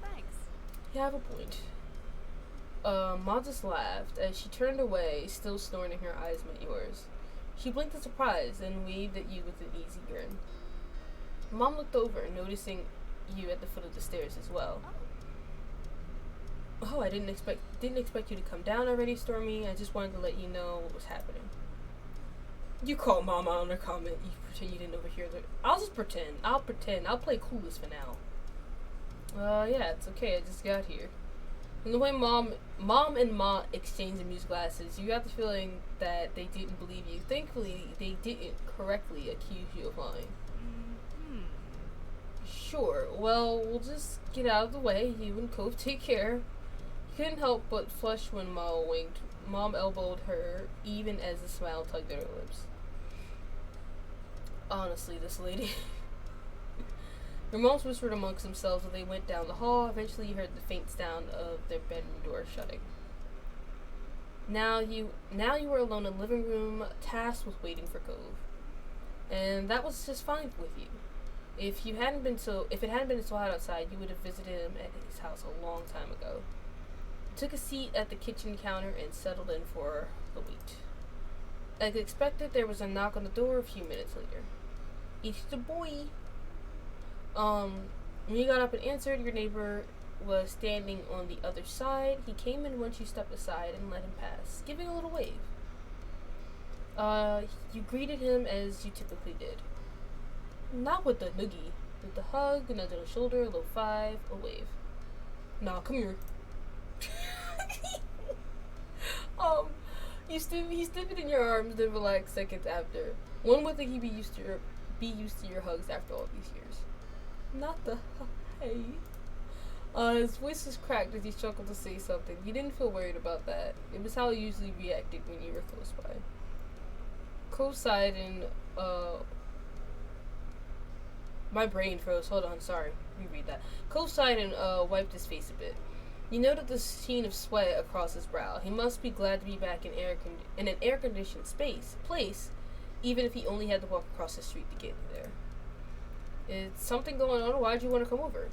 Speaker 8: Thanks.
Speaker 1: You have a point. Ma just laughed as she turned away, still snoring and her eyes met yours. She blinked in surprise and waved at you with an easy grin. Mom looked over, noticing you at the foot of the stairs as well. Oh, I didn't expect you to come down already, Stormy. I just wanted to let you know what was happening. You call Mama on her comment. You pretend you didn't overhear that. I'll just pretend. I'll play clueless for now. Yeah, it's okay. I just got here. And the way Mom and Ma exchanged amused glasses, you got the feeling that they didn't believe you. Thankfully, they didn't correctly accuse you of lying. Sure. Well, we'll just get out of the way. You and Cove take care. You couldn't help but flush when Ma winked. Mom elbowed her, even as the smile tugged at her lips. Honestly, this lady. Your moms whispered amongst themselves as they went down the hall. Eventually, you heard the faint sound of their bedroom door shutting. Now you were alone in the living room, tasked with waiting for Cove, and that was just fine with you. If it hadn't been so hot outside, you would have visited him at his house a long time ago. You took a seat at the kitchen counter and settled in for the wait. As expected, there was a knock on the door a few minutes later. It's the boy. When you got up and answered, your neighbor was standing on the other side. He came in once you stepped aside and let him pass, giving a little wave. You greeted him as you typically did. Not with the noogie. With the hug, a nudge on the shoulder, a low five, a wave. Nah, come here. He stood in your arms, then relaxed seconds after. One would think he'd be used to your hugs after all these years. Not the hey. His voice was cracked as he struggled to say something. He didn't feel worried about that. It was how he usually reacted when you were close by. Cove sighed and, my brain froze. Hold on, sorry. Reread that. Cove sighed and, wiped his face a bit. You noted the sheen of sweat across his brow. He must be glad to be back in an air-conditioned place, even if he only had to walk across the street to get there. Is something going on? Why'd you want to come over?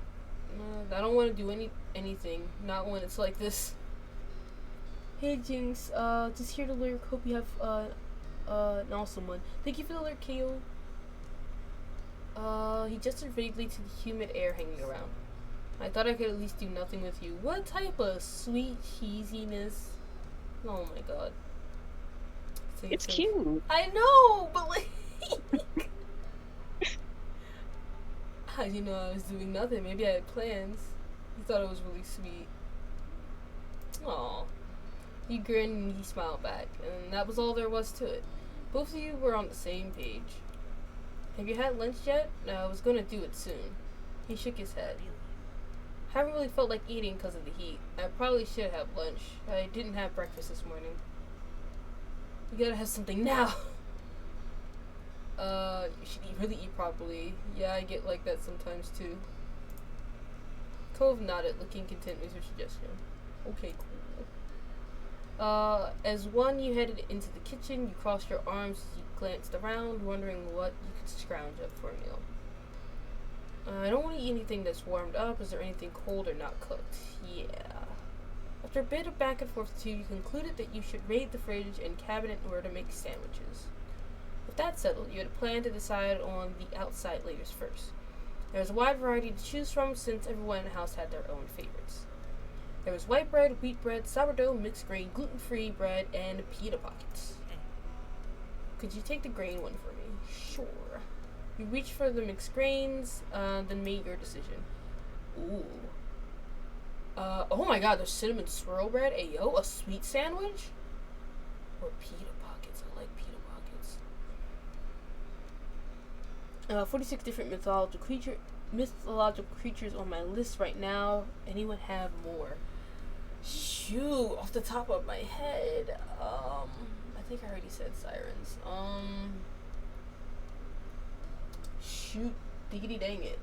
Speaker 1: I don't want to do anything. Not when it's like this. Hey, Jinx. Just here to lurk. Hope you have, an awesome one. Thank you for the lurk, KO. He gestured vaguely to the humid air hanging around. I thought I could at least do nothing with you. What type of sweet cheesiness? Oh my god.
Speaker 2: It's cute.
Speaker 1: I know, but like... How do you know I was doing nothing? Maybe I had plans. He thought it was really sweet. Aw. He grinned and he smiled back, and that was all there was to it. Both of you were on the same page. Have you had lunch yet? No, I was gonna do it soon. He shook his head. Haven't really felt like eating because of the heat. I probably should have lunch. I didn't have breakfast this morning. You gotta have something now. You should really eat properly. Yeah, I get like that sometimes too. Cove nodded, looking content with your suggestion. Okay, cool. As one you headed into the kitchen, you crossed your arms as you glanced around, wondering what you could scrounge up for a meal. I don't want to eat anything that's warmed up. Is there anything cold or not cooked? Yeah. After a bit of back and forth too, you concluded that you should raid the fridge and cabinet in order to make sandwiches. With that settled, you had a plan to decide on the outside layers first. There was a wide variety to choose from since everyone in the house had their own favorites. There was white bread, wheat bread, sourdough, mixed grain, gluten-free bread, and pita pockets. Could you take the grain one for me? Sure. You reached for the mixed grains, then made your decision. Ooh. Oh my god, there's cinnamon swirl bread. Ayo, a sweet sandwich? Or pita pockets. I like pita pockets. 46 different mythological creatures on my list right now. Anyone have more? Shoot, off the top of my head. I think I already said sirens. Shoot, diggity dang it.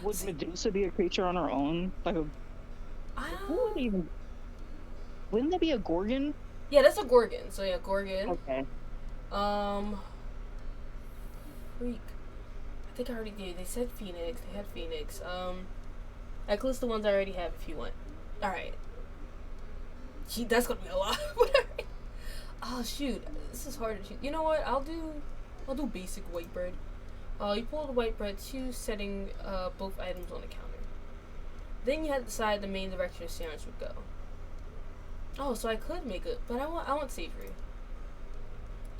Speaker 2: Would Medusa be a creature on her own? Like a... Wouldn't that be a Gorgon?
Speaker 1: Yeah, that's a Gorgon. So yeah, Gorgon.
Speaker 2: Okay.
Speaker 1: Freak. I think I already did. They said Phoenix. They had Phoenix. I can list the ones I already have if you want. Alright. Gee, that's gonna be a lot. Oh shoot. This is hard to choose. You know what? I'll do basic white bread. You pull the white bread too, setting both items on the counter. Then you had to decide the main direction the sandwich would go. Oh, so I could make it, but I want savory.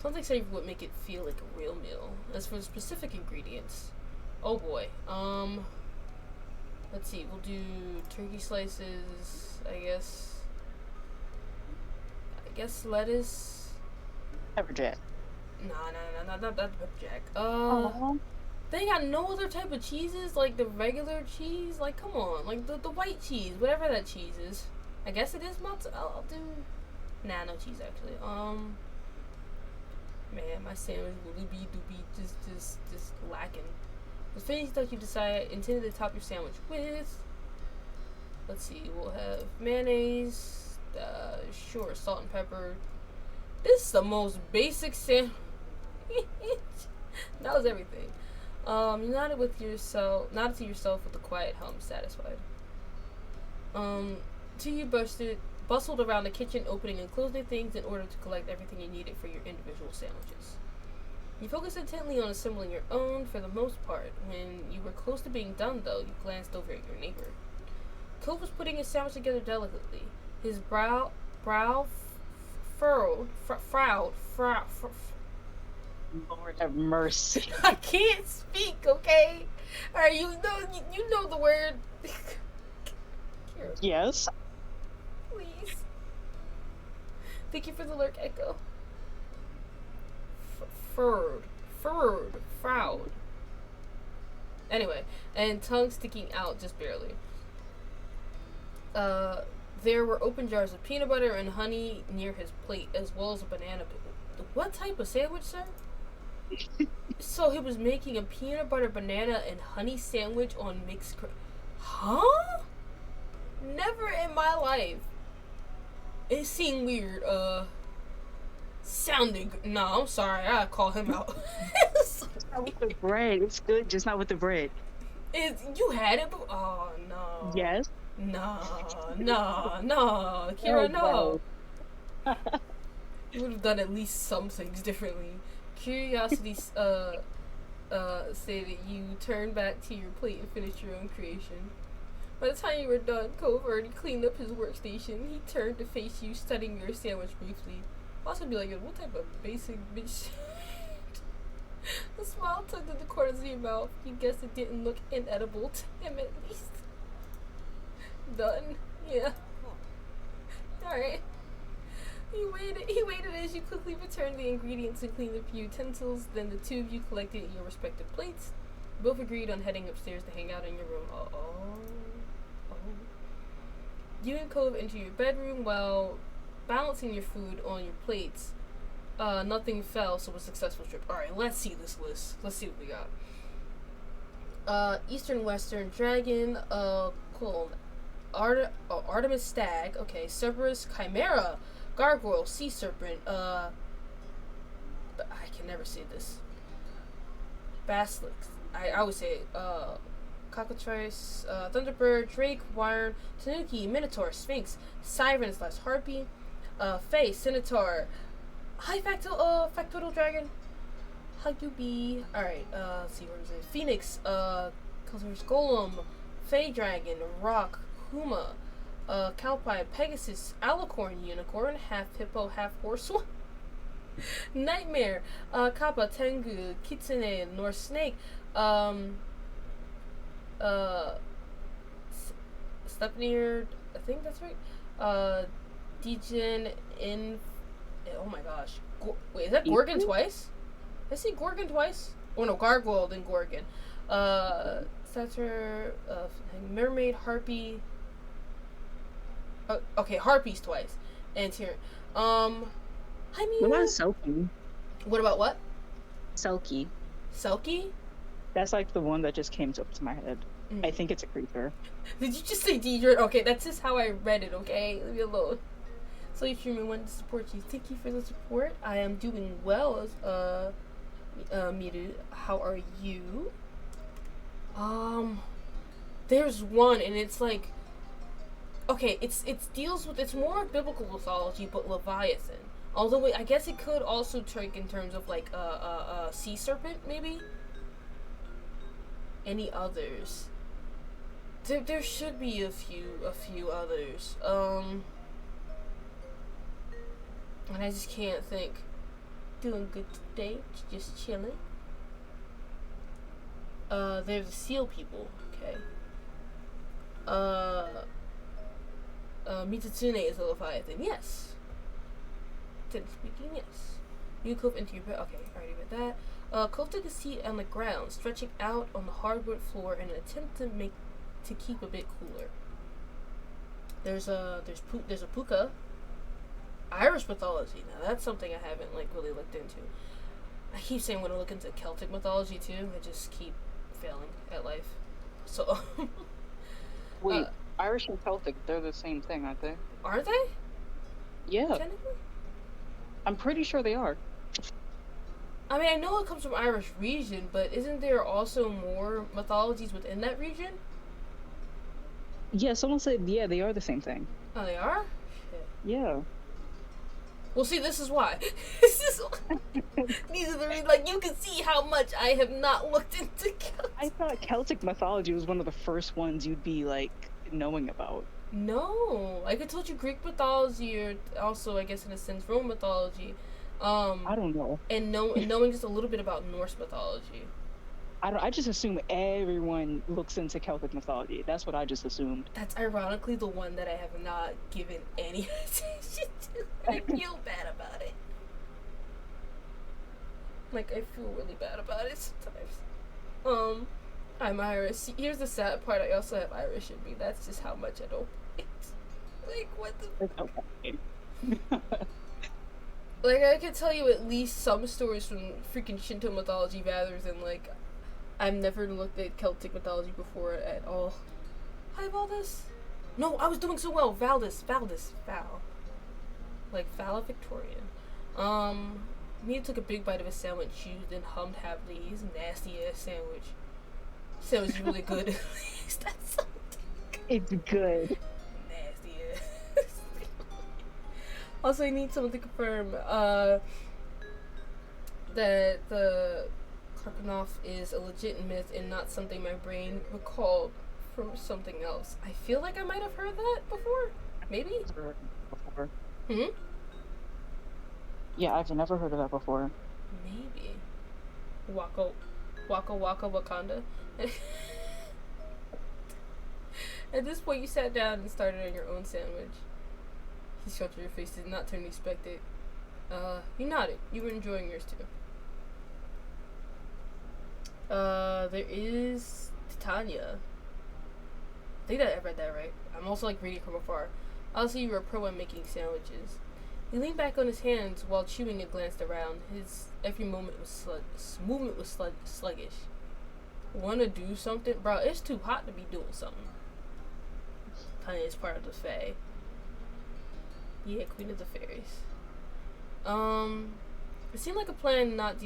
Speaker 1: Something savory would make it feel like a real meal. As for the specific ingredients, oh boy. Let's see. We'll do turkey slices. I guess lettuce.
Speaker 2: Pepperjack.
Speaker 1: Nah, not pepperjack. They got no other type of cheeses, like the regular cheese. Like, come on, like the white cheese, whatever that cheese is. I guess it is mozzarella. I'll do. Nah, no cheese actually. Man, my sandwich will be just lacking. The finishing touch you intended to top your sandwich with. Let's see, we'll have mayonnaise. Sure, salt and pepper. This is the most basic sandwich. That was everything. You nodded to yourself with a quiet hum, satisfied. Two you bustled around the kitchen, opening and closing things in order to collect everything you needed for your individual sandwiches. You focused intently on assembling your own for the most part. When you were close to being done, though, you glanced over at your neighbor. Cove was putting his sandwich together delicately. His brow furrowed.
Speaker 2: Lord have mercy.
Speaker 1: I can't speak, okay? Alright, you know the word.
Speaker 2: Yes.
Speaker 1: Please. Thank you for the lurk, Echo. Furrowed. Anyway, and tongue sticking out just barely. There were open jars of peanut butter and honey near his plate, as well as a banana. What type of sandwich, sir? So he was making a peanut butter, banana, and honey sandwich on mixed. Huh? Never in my life. It seemed weird. Sounding. No, I'm sorry. I call him out.
Speaker 2: Not with the bread. It's good, just not with the bread.
Speaker 1: You had it? Oh no.
Speaker 2: Yes.
Speaker 1: No. Kira, no. You would have done at least some things differently. Curiosity, say that you turned back to your plate and finished your own creation. By the time you were done, Cove already cleaned up his workstation. He turned to face you, studying your sandwich briefly. Also be like, what type of basic bitch? The smile tugged at the corners of your mouth. You guessed it didn't look inedible to him at least. Done. Yeah. Alright. He waited as you quickly returned the ingredients and cleaned up your utensils. Then the two of you collected your respective plates. Both agreed on heading upstairs to hang out in your room. You and Cove enter your bedroom while balancing your food on your plates. Nothing fell, so a successful trip. Alright, let's see this list. Let's see what we got. Eastern Western Dragon, cool. Artemis Stag, okay. Cerberus, Chimera, Gargoyle, Sea Serpent, I can never say this. Basilisk, I would say it. Cockatrice, Thunderbird, Drake, Wyvern, Tanuki, Minotaur, Sphinx, Siren / Harpy, Fae, Centaur, High Factoidal Dragon. How you be? Alright, let's see, what is it? Phoenix, Cultiver's Golem, Fae Dragon, Rock, Huma, Calpie, Pegasus, Alicorn, Unicorn, half hippo, half horse. Nightmare, Kappa, Tengu, Kitsune, Norse Snake, Sleipnir, I think that's right. Degen in. Oh my gosh. Wait, is that Gorgon twice? Did I say Gorgon twice? Oh no, Gargoyle then Gorgon. Satyr, Mermaid, Harpy. Okay, Harpies twice. And here. I mean.
Speaker 2: What about Selkie?
Speaker 1: What about what?
Speaker 2: Selkie.
Speaker 1: Selkie?
Speaker 2: That's like the one that just came up to my head. I think it's a creature.
Speaker 1: Did you just say Deidre? Okay, that's just how I read it, okay? Leave me alone. So if you want to support you, thank you for the support. I am doing well, Miru. How are you? There's one, and it's like, okay, it's more biblical mythology, but Leviathan. Although I guess it could also take in terms of like sea serpent, maybe. Any others? There should be a few others. And I just can't think. Doing good today, just chilling. There's the seal people, okay. Mitsune is a Leviathan, yes. Technically speaking, yes. You Cove into your bed, okay, I already read that. Cove took a seat on the ground, stretching out on the hardwood floor in an attempt to keep a bit cooler. There's a puka. Irish mythology. Now that's something I haven't like really looked into. I keep saying I'm gonna look into Celtic mythology too. I just keep failing at life. So
Speaker 2: Wait, Irish and Celtic, they're the same thing, aren't they?
Speaker 1: Aren't they?
Speaker 2: Yeah.
Speaker 1: Technically?
Speaker 2: I'm pretty sure they are.
Speaker 1: I mean, I know it comes from Irish region, but isn't there also more mythologies within that region?
Speaker 2: Yeah, someone said, yeah, they are the same thing.
Speaker 1: Oh, they are? Shit.
Speaker 2: Yeah.
Speaker 1: Well, see, this is why. This is why. These are the reasons. Like, you can see how much I have not looked into Celtic.
Speaker 2: I thought Celtic mythology was one of the first ones you'd be, like, knowing about.
Speaker 1: No. I could told you Greek mythology, or also, I guess, in a sense, Roman mythology.
Speaker 2: I don't know.
Speaker 1: And knowing just a little bit about Norse mythology.
Speaker 2: I just assume everyone looks into Celtic mythology. That's what I just assumed.
Speaker 1: That's ironically the one that I have not given any attention to. I feel bad about it. Like, I feel really bad about it sometimes. I'm Irish. See, here's the sad part. I also have Irish in me. That's just how much I don't Like, what the?
Speaker 2: It's okay.
Speaker 1: Like, I could tell you at least some stories from freaking Shinto mythology rather than, like, I've never looked at Celtic mythology before at all. Hi, Valdis. No, I was doing so well. Val. Like, valedictorian. Mia took a big bite of a sandwich, chewed, and hummed happily. He's a nasty-ass sandwich. Sandwich is really good. That's so
Speaker 2: It's good.
Speaker 1: nasty-ass. Also, I need someone to confirm, that the Karkanov is a legit myth and not something my brain recalled from something else. I feel like I might have heard that before. Maybe?
Speaker 2: Before.
Speaker 1: Hmm?
Speaker 2: Yeah, I've never heard of that before.
Speaker 1: Maybe. Waka Wakanda. At this point, you sat down and started on your own sandwich. He scrunched your face, did not turn to expect it. You nodded. You were enjoying yours too. There is Titania. I think that I read that right. I'm also like reading from afar. Obviously, you were a pro at making sandwiches. He leaned back on his hands while chewing and glanced around. His every movement was sluggish. Wanna do something? Bro, it's too hot to be doing something. Tanya is part of the Fae. Yeah, Queen of the Fairies. It seemed like a plan not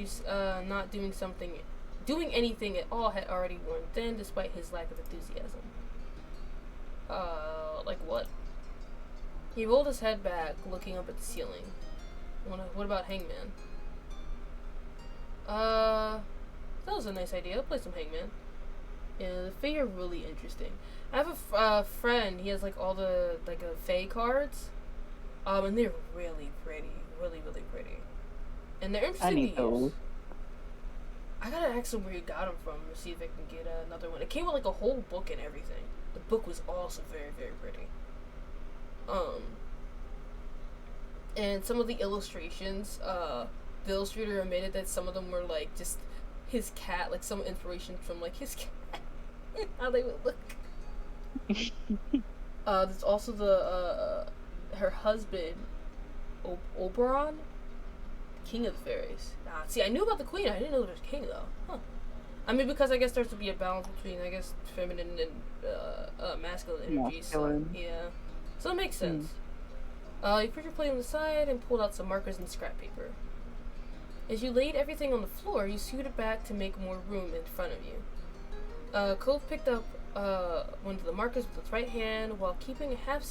Speaker 1: doing anything at all had already worn thin despite his lack of enthusiasm. Like what? He rolled his head back, looking up at the ceiling. What about Hangman? That was a nice idea. I'll play some Hangman. Yeah, the Fae are really interesting. I have a friend. He has like all the Fae cards, and they're really pretty, really pretty, and they're interesting.
Speaker 2: I need
Speaker 1: to use.
Speaker 2: those.
Speaker 1: I gotta ask him where he got them from to see if I can get another one. It came with like a whole book and everything. The book was also very pretty. And some of the illustrations, the illustrator admitted that some of them were like just his cat, like some inspiration from like his cat, how they would look. There's also the her husband, Oberon, King of the Fairies. See, I knew about the Queen. I didn't know there was a king though. Huh. I mean, because I guess there's to be a balance between, I guess, feminine and masculine energies. So, yeah. So it makes sense. You put your plate on the side and pulled out some markers and scrap paper. As you laid everything on the floor, you scooted back to make more room in front of you. Cove picked up one of the markers with his right hand while keeping a half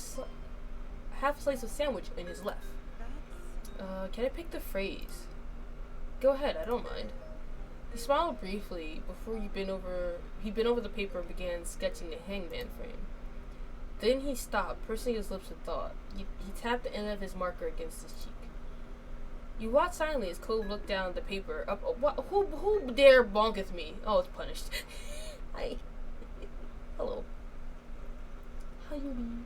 Speaker 1: slice of sandwich in his left. Can I pick the phrase? Go ahead, I don't mind. He smiled briefly before he bent over the paper and began sketching the hangman frame. Then he stopped, pursing his lips with thought. He tapped the end of his marker against his cheek. You watched silently as Cove looked down at the paper. Who dare bonketh me? Oh, it's punished. Hi. Hello. How you be?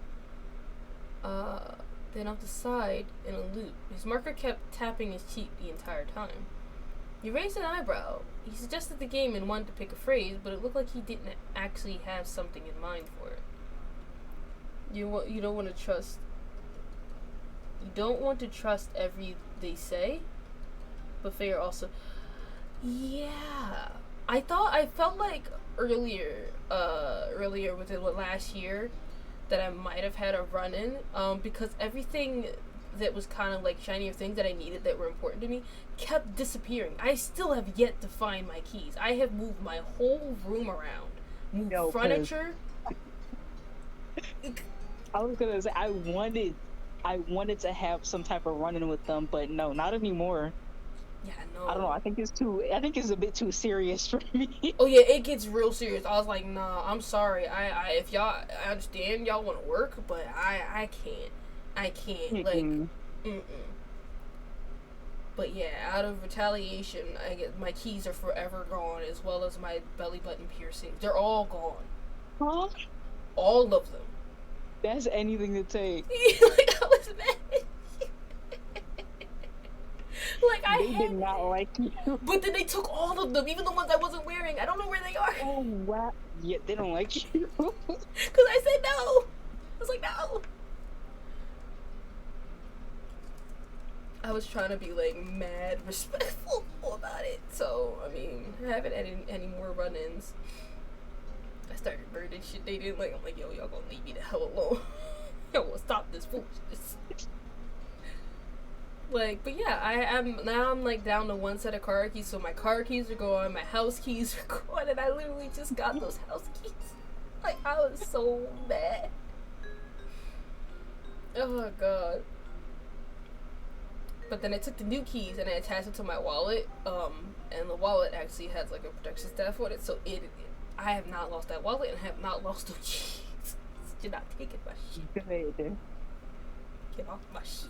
Speaker 1: Then off the side, in a loop, his marker kept tapping his cheek the entire time. He raised an eyebrow. He suggested the game and wanted to pick a phrase, but it looked like he didn't actually have something in mind for it. You don't want to trust. You don't want to trust every they say, but Faye are also. Yeah, I felt like earlier within last year that I might have had a run-in, because everything that was kind of like shiny or things that I needed that were important to me kept disappearing. I still have yet to find my keys. I have moved my whole room around, moved furniture.
Speaker 2: I was gonna say I wanted to have some type of run-in with them, but no, not anymore.
Speaker 1: Yeah, no.
Speaker 2: I don't know. I think it's a bit too serious for me.
Speaker 1: Oh yeah, it gets real serious. I was like, nah, I'm sorry. If y'all, I understand y'all want to work, but I can't. Like, But yeah, out of retaliation, I get my keys are forever gone, as well as my belly button piercings. They're all gone.
Speaker 2: Huh?
Speaker 1: All of them.
Speaker 2: That's anything to take.
Speaker 1: Like, I was mad. Like,
Speaker 2: They did not like you.
Speaker 1: But then they took all of them, even the ones I wasn't wearing. I don't know where they are.
Speaker 2: Oh wow. Yeah, they don't like you.
Speaker 1: Because I said no. was like, no. I was trying to be like mad respectful about it. So I mean, I haven't had any more run-ins. I started burning shit they didn't like. I'm like, yo, y'all gonna leave me the hell alone. Y'all gonna stop this foolishness. Like, but yeah, I'm like down to one set of car keys, so my car keys are gone, my house keys are gone, and I literally just got those house keys. Like, I was so mad. Oh my god. But then I took the new keys and I attached it to my wallet, and the wallet actually has like a protection staff on it, so I have not lost that wallet and have not lost those keys. You're not taking my shit. Get off my shit.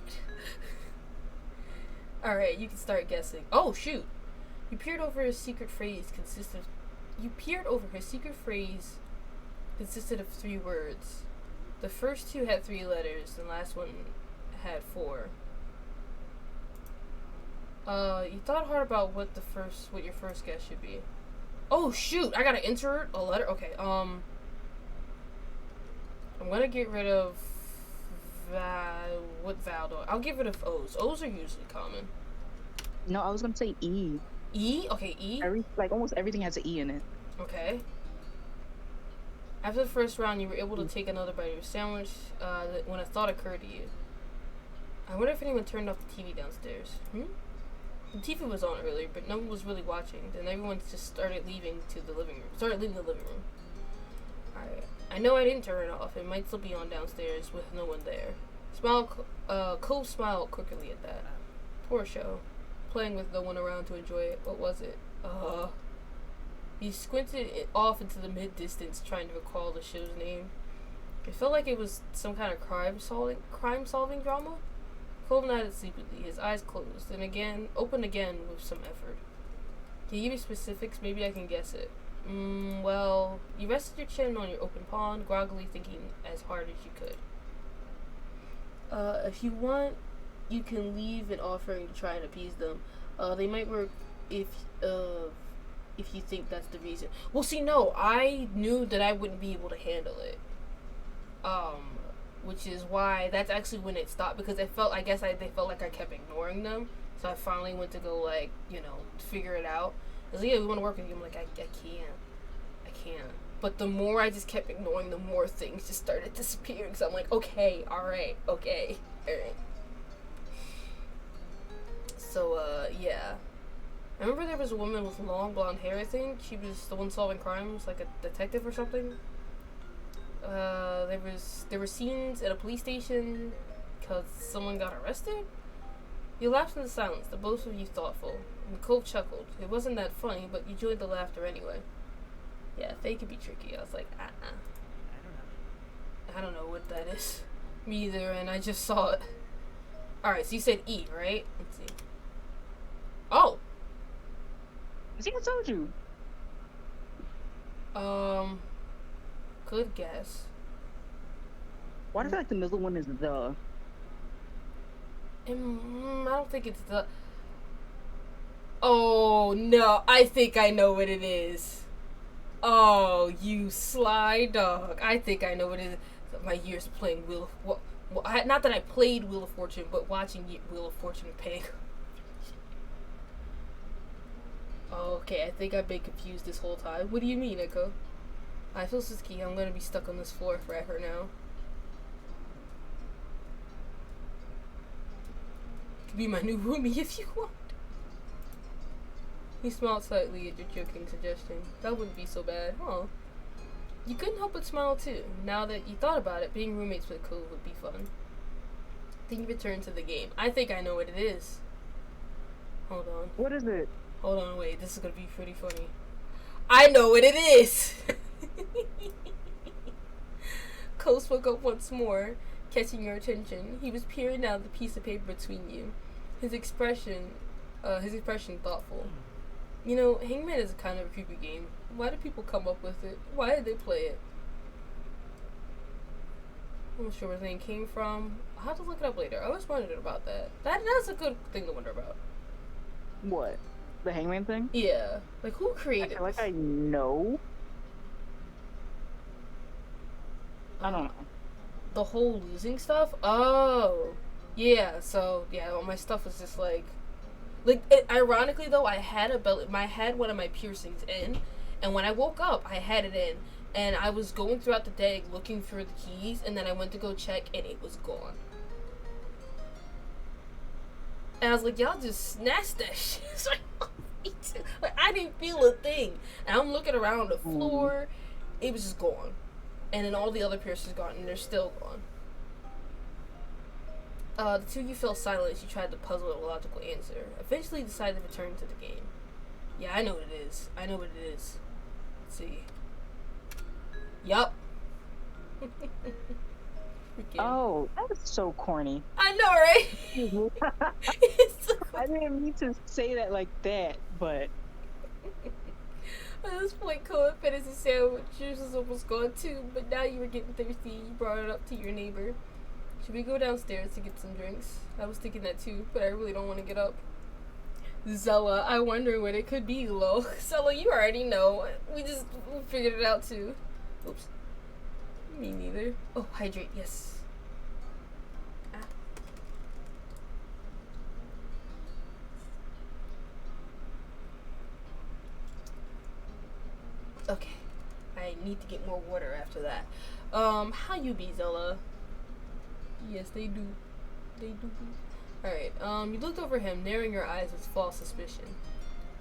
Speaker 1: Alright, you can start guessing. Oh, shoot! You peered over his secret phrase consisted of 3 words. The first 2 had 3 letters, and the last one had 4. You thought hard about what your first guess should be. Oh, shoot! I gotta insert a letter? Okay, I'm gonna get rid of what vowel do I'll get rid of O's. O's are usually common.
Speaker 2: No, I was gonna say E.
Speaker 1: E? Okay, E?
Speaker 2: Almost everything has an E in it.
Speaker 1: Okay. After the first round, you were able to take another bite of your sandwich when a thought occurred to you. I wonder if anyone turned off the TV downstairs. The TV was on earlier, but no one was really watching. Then everyone just started leaving the living room. Alright. I know I didn't turn it off. It might still be on downstairs with no one there. Cove smiled quickly at that. Poor show. Playing with no one around to enjoy it. What was it? He squinted it off into the mid-distance, trying to recall the show's name. It felt like it was some kind of crime-solving drama. Cove nodded sleepily, his eyes closed, and opened again with some effort. Can you give me specifics? Maybe I can guess it. Well, you rested your chin on your open palm, groggily thinking as hard as you could. If you want, you can leave an offering to try and appease them. They might work if you think that's the reason. Well, see, no, I knew that I wouldn't be able to handle it. Which is why that's actually when it stopped, because they felt like I kept ignoring them. So I finally went to go, like, figure it out. I was like, yeah, we want to work with you. I'm like, I can't. But the more I just kept ignoring, the more things just started disappearing. So I'm like, okay, alright. So, yeah. I remember there was a woman with long blonde hair, I think. She was the one solving crimes, like a detective or something. There were scenes at a police station because someone got arrested. You laughed in the silence, the both of you thoughtful. And Cove chuckled. It wasn't that funny, but you joined the laughter anyway. Yeah, they could be tricky. I was like, I don't know what that is. Me either, and I just saw it. Alright, so you said E, right? Let's see. Oh!
Speaker 2: See, I told you.
Speaker 1: Good guess.
Speaker 2: Why do I feel like the middle one is the?
Speaker 1: I don't think it's the. Oh no! I think I know what it is. Oh, you sly dog! I think I know what it is. My years of playing not that I played Wheel of Fortune, but watching Wheel of Fortune pay. Okay, I think I've been confused this whole time. What do you mean, Echo? I feel Suzuki, I'm gonna be stuck on this floor forever now. Could be my new roomie if you want. He smiled slightly at your joking suggestion. That wouldn't be so bad, huh? You couldn't help but smile too. Now that you thought about it, being roommates with Cove would be fun. Then you return to the game. I think I know what it is. Hold on.
Speaker 2: What is it?
Speaker 1: Hold on, wait. This is gonna be pretty funny. I know what it is! Cole spoke up once more, catching your attention. He was peering down the piece of paper between you. His expression thoughtful. You know, Hangman is kind of a creepy game. Why do people come up with it? Why did they play it? I'm not sure where the name came from. I'll have to look it up later. I always wondered about that. That's a good thing to wonder about.
Speaker 2: What? The Hangman thing?
Speaker 1: Yeah. Like, who created
Speaker 2: I feel like I know. I don't know.
Speaker 1: The whole losing stuff? Oh. Yeah, so, yeah, all my stuff was just like... ironically, though, I had one of my piercings in, and when I woke up, I had it in, and I was going throughout the day looking for the keys, and then I went to go check, and it was gone. And I was like, y'all just snatched that shit. It's like, me too. Like, I didn't feel a thing. And I'm looking around the floor, it was just gone. And then all the other piercings gone, and they're still gone. The two of you fell silent as you tried to puzzle a logical answer. Eventually decided to return to the game. Yeah, I know what it is. Let's see. Yup.
Speaker 2: Oh, that was so corny.
Speaker 1: I know, right? It's so
Speaker 2: I didn't mean to say that like that, but...
Speaker 1: At this point, Cove finished his sandwich. Yours was almost gone too, but now you were getting thirsty. You brought it up to your neighbor. Should we go downstairs to get some drinks? I was thinking that too, but I really don't want to get up. Zella, I wonder what it could be, Lo. Zella, you already know. We figured it out too. Oops. Me neither. Oh, hydrate, yes. Ah. Okay. I need to get more water after that. How you be, Zella? Yes, they do. They do. Alright, you looked over him, narrowing your eyes with false suspicion.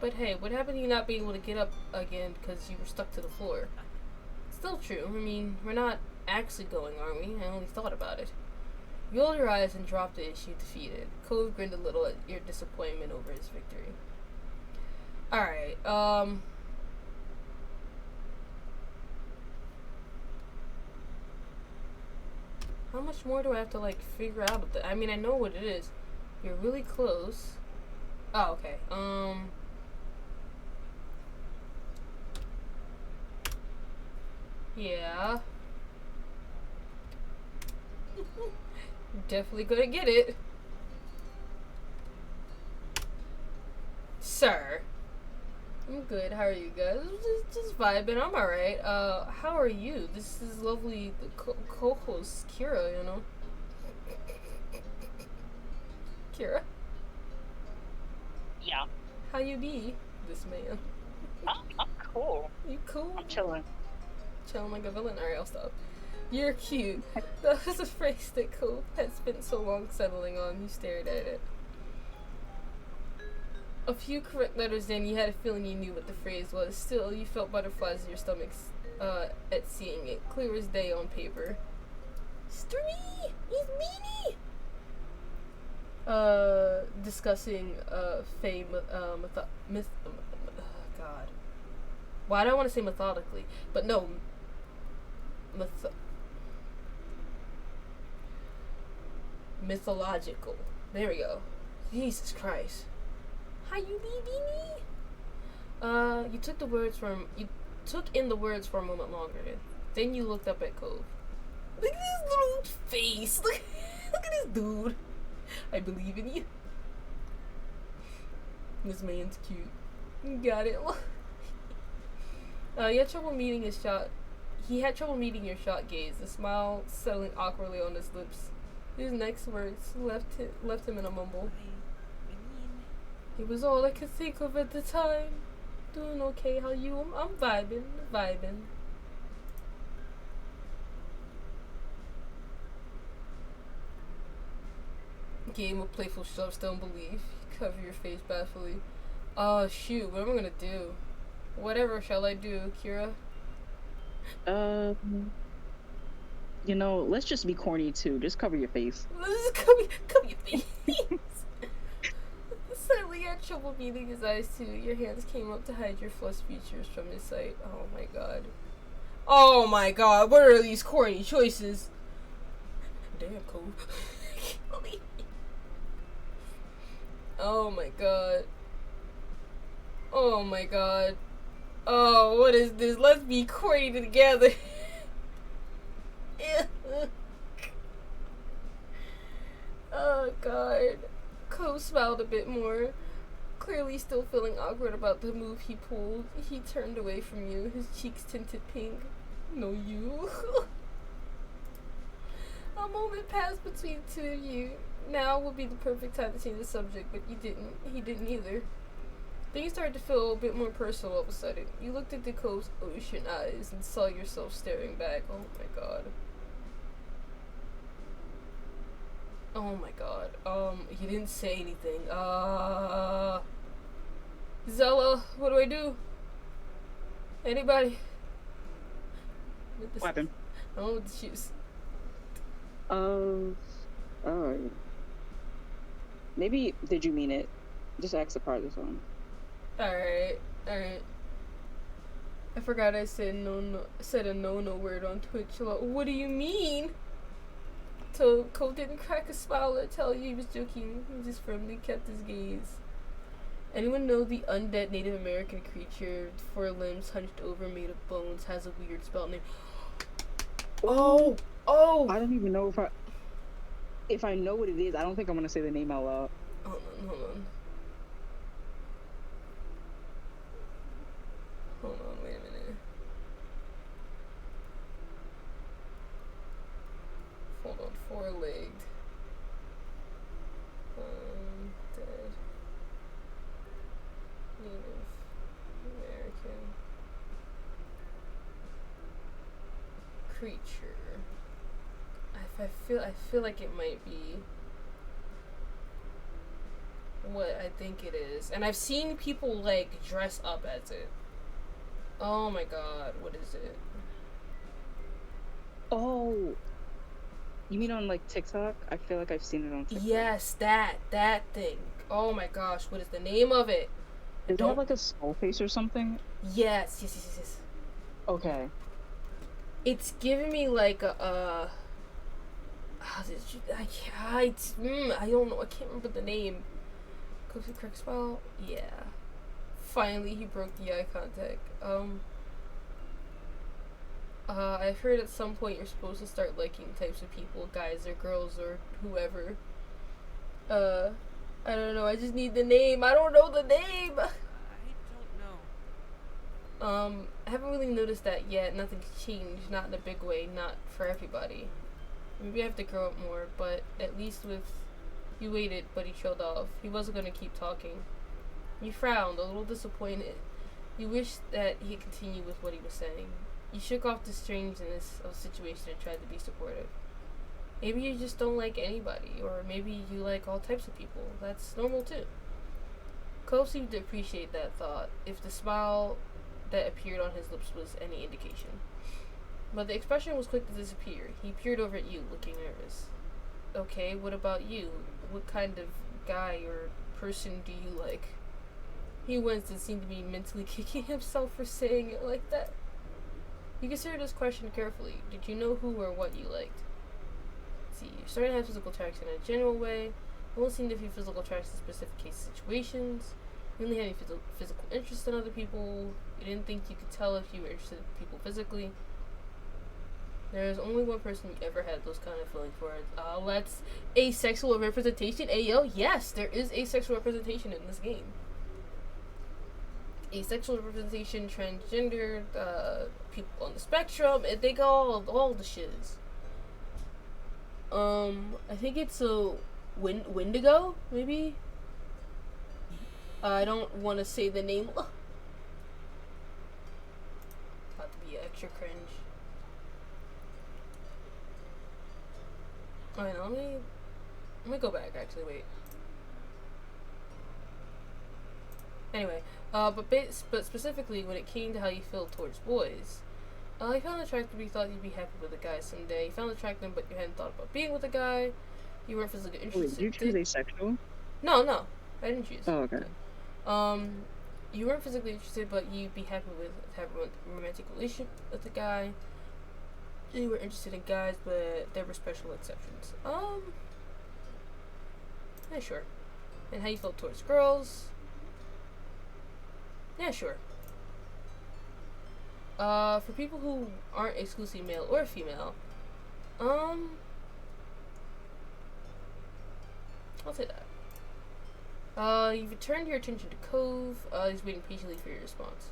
Speaker 1: But hey, what happened to you not being able to get up again because you were stuck to the floor? Still true. I mean, we're not actually going, are we? I only thought about it. You rolled your eyes and dropped the issue defeated. Cove grinned a little at your disappointment over his victory. Alright, how much more do I have to, like, figure out? I mean, I know what it is. You're really close. Oh, okay. Yeah. You're definitely gonna get it. Sir. I'm good. How are you guys? Just vibing. I'm alright. How are you? This is lovely co-host Kira, you know. Kira?
Speaker 2: Yeah.
Speaker 1: How you be, this man?
Speaker 2: I'm cool.
Speaker 1: You cool?
Speaker 2: I'm chilling.
Speaker 1: Chilling like a villain? Alright, I'll stop. You're cute. That was a phrase that Cove had spent so long settling on. You stared at it. A few correct letters in, you had a feeling you knew what the phrase was. Still, you felt butterflies in your stomach at seeing it. Clear as day on paper. Stree! He's meanie! Discussing, fame, God. Well, I don't want to say methodically, but no. Mythological. There we go. Jesus Christ. How you be, Beanie? You took in the words for a moment longer. Then you looked up at Cove. Look at his little face. Look at this dude. I believe in you. This man's cute. You got it. You had trouble meeting his shot. He had trouble meeting your shot gaze. The smile settling awkwardly on his lips. His next words left him in a mumble. It was all I could think of at the time. Doing okay, how you? I'm vibing. Game of playful shoves, don't believe. Cover your face bafflingly. Oh shoot, what am I gonna do? Whatever shall I do, Kira?
Speaker 2: You know, let's just be corny too. Just cover your face.
Speaker 1: Cover your face. Suddenly you had trouble meeting his eyes too. Your hands came up to hide your flushed features from his sight. Oh my god. Oh my god, what are these corny choices? Damn, Cove. I can't believe it. Oh my god. Oh my god. Oh, what is this? Let's be corny together. Oh god. Cove smiled a bit more, clearly still feeling awkward about the move he pulled. He turned away from you, his cheeks tinted pink. No, you. A moment passed between two of you. Now would be the perfect time to change the subject, but you didn't. He didn't either. Things started to feel a bit more personal all of a sudden. You looked into Cove's ocean eyes and saw yourself staring back. Oh my god. Oh my god. He didn't say anything. Zella, what do I do? Anybody?
Speaker 8: What happened?
Speaker 1: Oh, with the shoes.
Speaker 8: Alright. Maybe did you mean it? Just ask the part of the song.
Speaker 1: Alright. I forgot I said a no word on Twitch. What do you mean? So Cove didn't crack a smile or tell you he was joking. He just firmly kept his gaze. Anyone know the undead Native American creature, 4 limbs, hunched over, made of bones, has a weird spell name? Oh!
Speaker 8: I don't even know if I know what it is. I don't think I'm gonna say the name out loud.
Speaker 1: Hold on, wait a minute. Hold on, 4-legged. Dead. Native American creature. I feel like it might be what I think it is. And I've seen people like dress up as it. Oh my god, what is it?
Speaker 8: Oh, you mean on like TikTok? I feel like I've seen it on TikTok.
Speaker 1: Yes, that thing. Oh my gosh, what is the name of it?
Speaker 8: Does it have like a skull face or something?
Speaker 1: Yes.
Speaker 8: Okay.
Speaker 1: It's giving me like a I don't know. I can't remember the name. Cozy Crack Spell? Yeah. Finally, he broke the eye contact. I've heard at some point you're supposed to start liking types of people, guys or girls or whoever. I don't know. I just need the name. I don't know the name.
Speaker 5: I don't know.
Speaker 1: I haven't really noticed that yet. Nothing's changed. Not in a big way. Not for everybody. Maybe I have to grow up more, but at least with... You waited, but he trailed off. He wasn't gonna keep talking. You frowned, a little disappointed. You wished that he could continue with what he was saying. You shook off the strangeness of the situation and tried to be supportive. Maybe you just don't like anybody, or maybe you like all types of people. That's normal too. Cove seemed to appreciate that thought, if the smile that appeared on his lips was any indication. But the expression was quick to disappear. He peered over at you, looking nervous. Okay, what about you? What kind of guy or person do you like? He winced and seemed to be mentally kicking himself for saying it like that. You considered this question carefully. Did you know who or what you liked? Let's see, you're starting to have physical attraction in a general way. You won't seem to feel physical attraction in specific case situations. You only had any physical interest in other people. You didn't think you could tell if you were interested in people physically. There's only one person you ever had those kind of feelings for. That's asexual representation. Ayo, yes, there is asexual representation in this game. Asexual representation, transgender, people on the spectrum, they got all the shiz. I think it's a Wendigo, maybe? I don't want to say the name. About to be extra cringe. Alright, let me go back, actually, wait. Anyway, but specifically when it came to how you feel towards boys, you found attractive, but you thought you'd be happy with a guy someday. You found attractive, but you hadn't thought about being with a guy. You weren't physically interested.
Speaker 8: Wait, did you choose asexual?
Speaker 1: No, I didn't choose.
Speaker 8: Oh, okay.
Speaker 1: You weren't physically interested, but you'd be happy with having a romantic relationship with a guy. You were interested in guys, but there were special exceptions. Yeah, sure. And how you felt towards girls? Yeah, sure. For people who aren't exclusively male or female, I'll say that. You've turned your attention to Cove. He's waiting patiently for your response.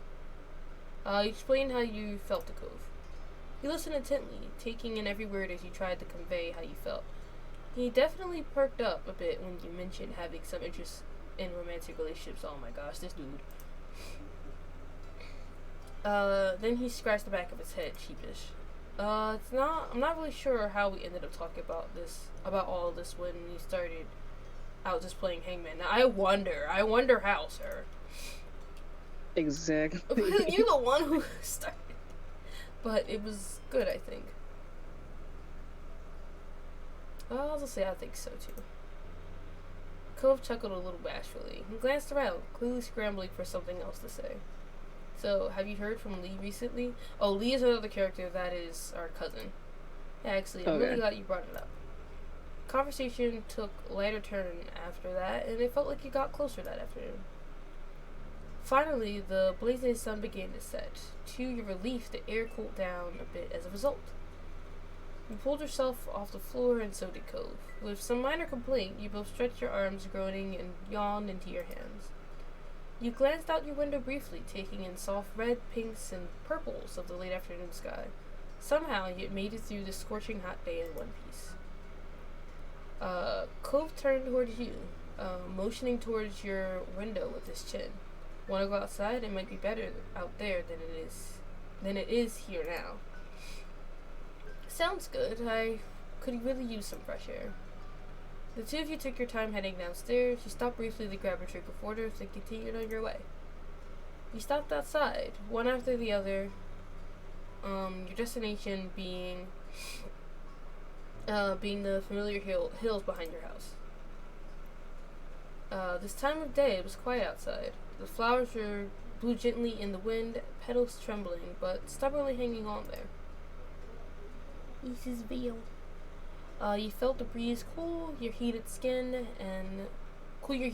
Speaker 1: You explained how you felt to Cove. He listened intently, taking in every word as you tried to convey how you felt. He definitely perked up a bit when you mentioned having some interest in romantic relationships. Oh my gosh, this dude. Then he scratched the back of his head, sheepish. I'm not really sure how we ended up talking about all of this when we started out just playing Hangman. Now, I wonder how, sir.
Speaker 8: Exactly.
Speaker 1: You're the one who started. But it was good, I think. I'll just say I think so, too. Cove chuckled a little bashfully. He glanced around, clearly scrambling for something else to say. So, have you heard from Lee recently? Oh, Lee is another character that is our cousin. Yeah, actually, I'm really glad you brought it up. Conversation took a lighter turn after that, and it felt like it got closer that afternoon. Finally, the blazing sun began to set. To your relief, the air cooled down a bit as a result. You pulled yourself off the floor, and so did Cove. With some minor complaint, you both stretched your arms, groaning, and yawned into your hands. You glanced out your window briefly, taking in soft red, pinks, and purples of the late afternoon sky. Somehow, you made it through the scorching hot day in one piece. Cove turned towards you, motioning towards your window with his chin. Want to go outside? It might be better out there than it is here now. Sounds good. I could really use some fresh air. The two of you took your time heading downstairs. You stopped briefly to grab a drink of water, then continued on your way. You stopped outside, one after the other. Your destination being the familiar hills behind your house. This time of day, it was quiet outside. The flowers blew gently in the wind, petals trembling, but stubbornly hanging on there. This is veil. You felt the breeze cool your heated skin, and you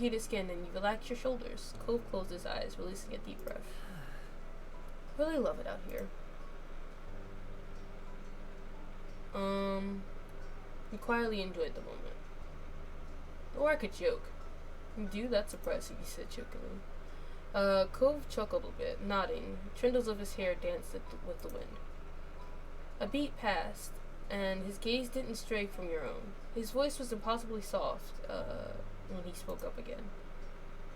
Speaker 1: relaxed your shoulders. Cove closed his eyes, releasing a deep breath. Really love it out here. You quietly enjoyed the moment. Or I could joke. Dude, that's surprising, he said jokingly. Cove chuckled a bit, nodding. Trindles of his hair danced with the wind. A beat passed, and his gaze didn't stray from your own. His voice was impossibly soft, when he spoke up again.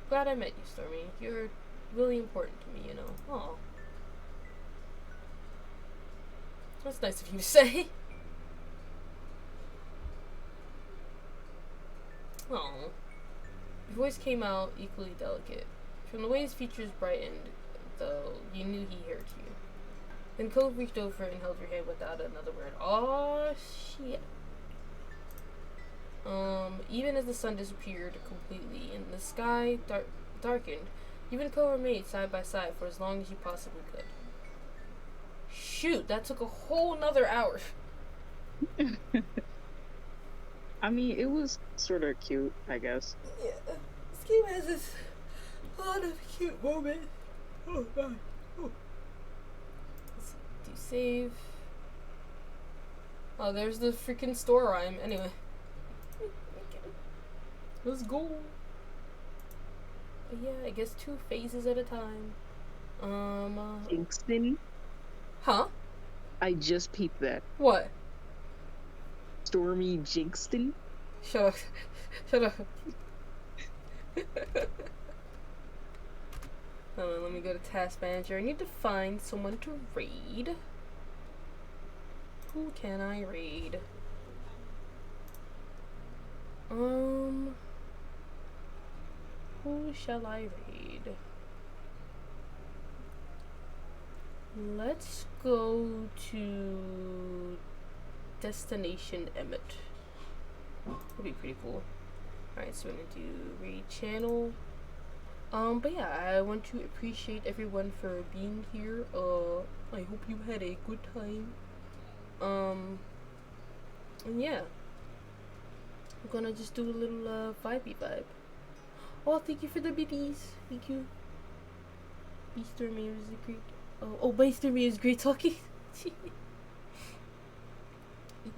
Speaker 1: Glad I met you, Stormy. You're really important to me, you know. Aw. That's nice of you to say. Aw. Your voice came out equally delicate. From the way his features brightened, though, you knew he heard you. Then Cove reached over and held your hand without another word. Aw, shit. Even as the sun disappeared completely and the sky darkened, you and Cove remained side by side for as long as you possibly could. Shoot, that took a whole nother hour.
Speaker 8: I mean, it was sort of cute, I guess.
Speaker 1: Yeah, this game has a lot of cute moments. Oh god. Oh. Let's see, do save. Oh, there's the freaking store rhyme. Anyway. Let's go. But yeah, I guess 2 phases at a time.
Speaker 8: Jinxton?
Speaker 1: Huh?
Speaker 8: I just peeped that.
Speaker 1: What?
Speaker 8: Stormy Jinxton?
Speaker 1: Shut up. Shut up. Hold on, let me go to Task Manager. I need to find someone to raid. Who can I raid? Who shall I raid? Let's go to Destination Emmett. That'd be pretty cool. Alright, so we're gonna do raid channel. But yeah, I want to appreciate everyone for being here. I hope you had a good time. And yeah. I'm gonna just do a little, vibey vibe. Oh, thank you for the BBs. Thank you. Easter May is great. Oh, Easter May is great talking.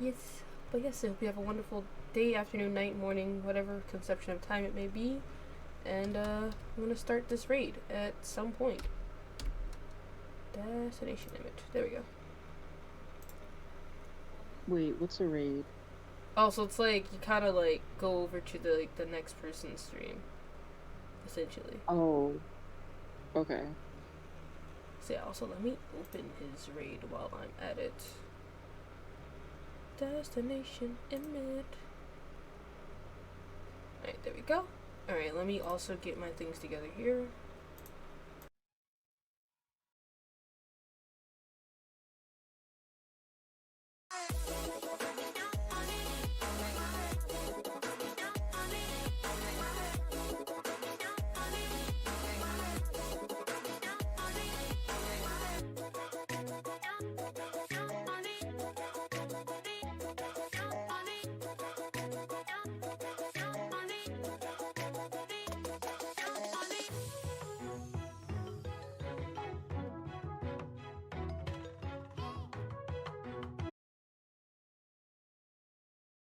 Speaker 1: Yes. But yes, I hope you have a wonderful day, afternoon, night, morning, whatever conception of time it may be. And I'm gonna start this raid at some point. Destination image. There we go.
Speaker 8: Wait, what's a raid?
Speaker 1: Oh, so it's like you kind of like go over to the next person's stream, essentially.
Speaker 8: Oh. Okay.
Speaker 1: So yeah, also let me open his raid while I'm at it. Destination emit. Alright, there we go. Alright, let me also get my things together here.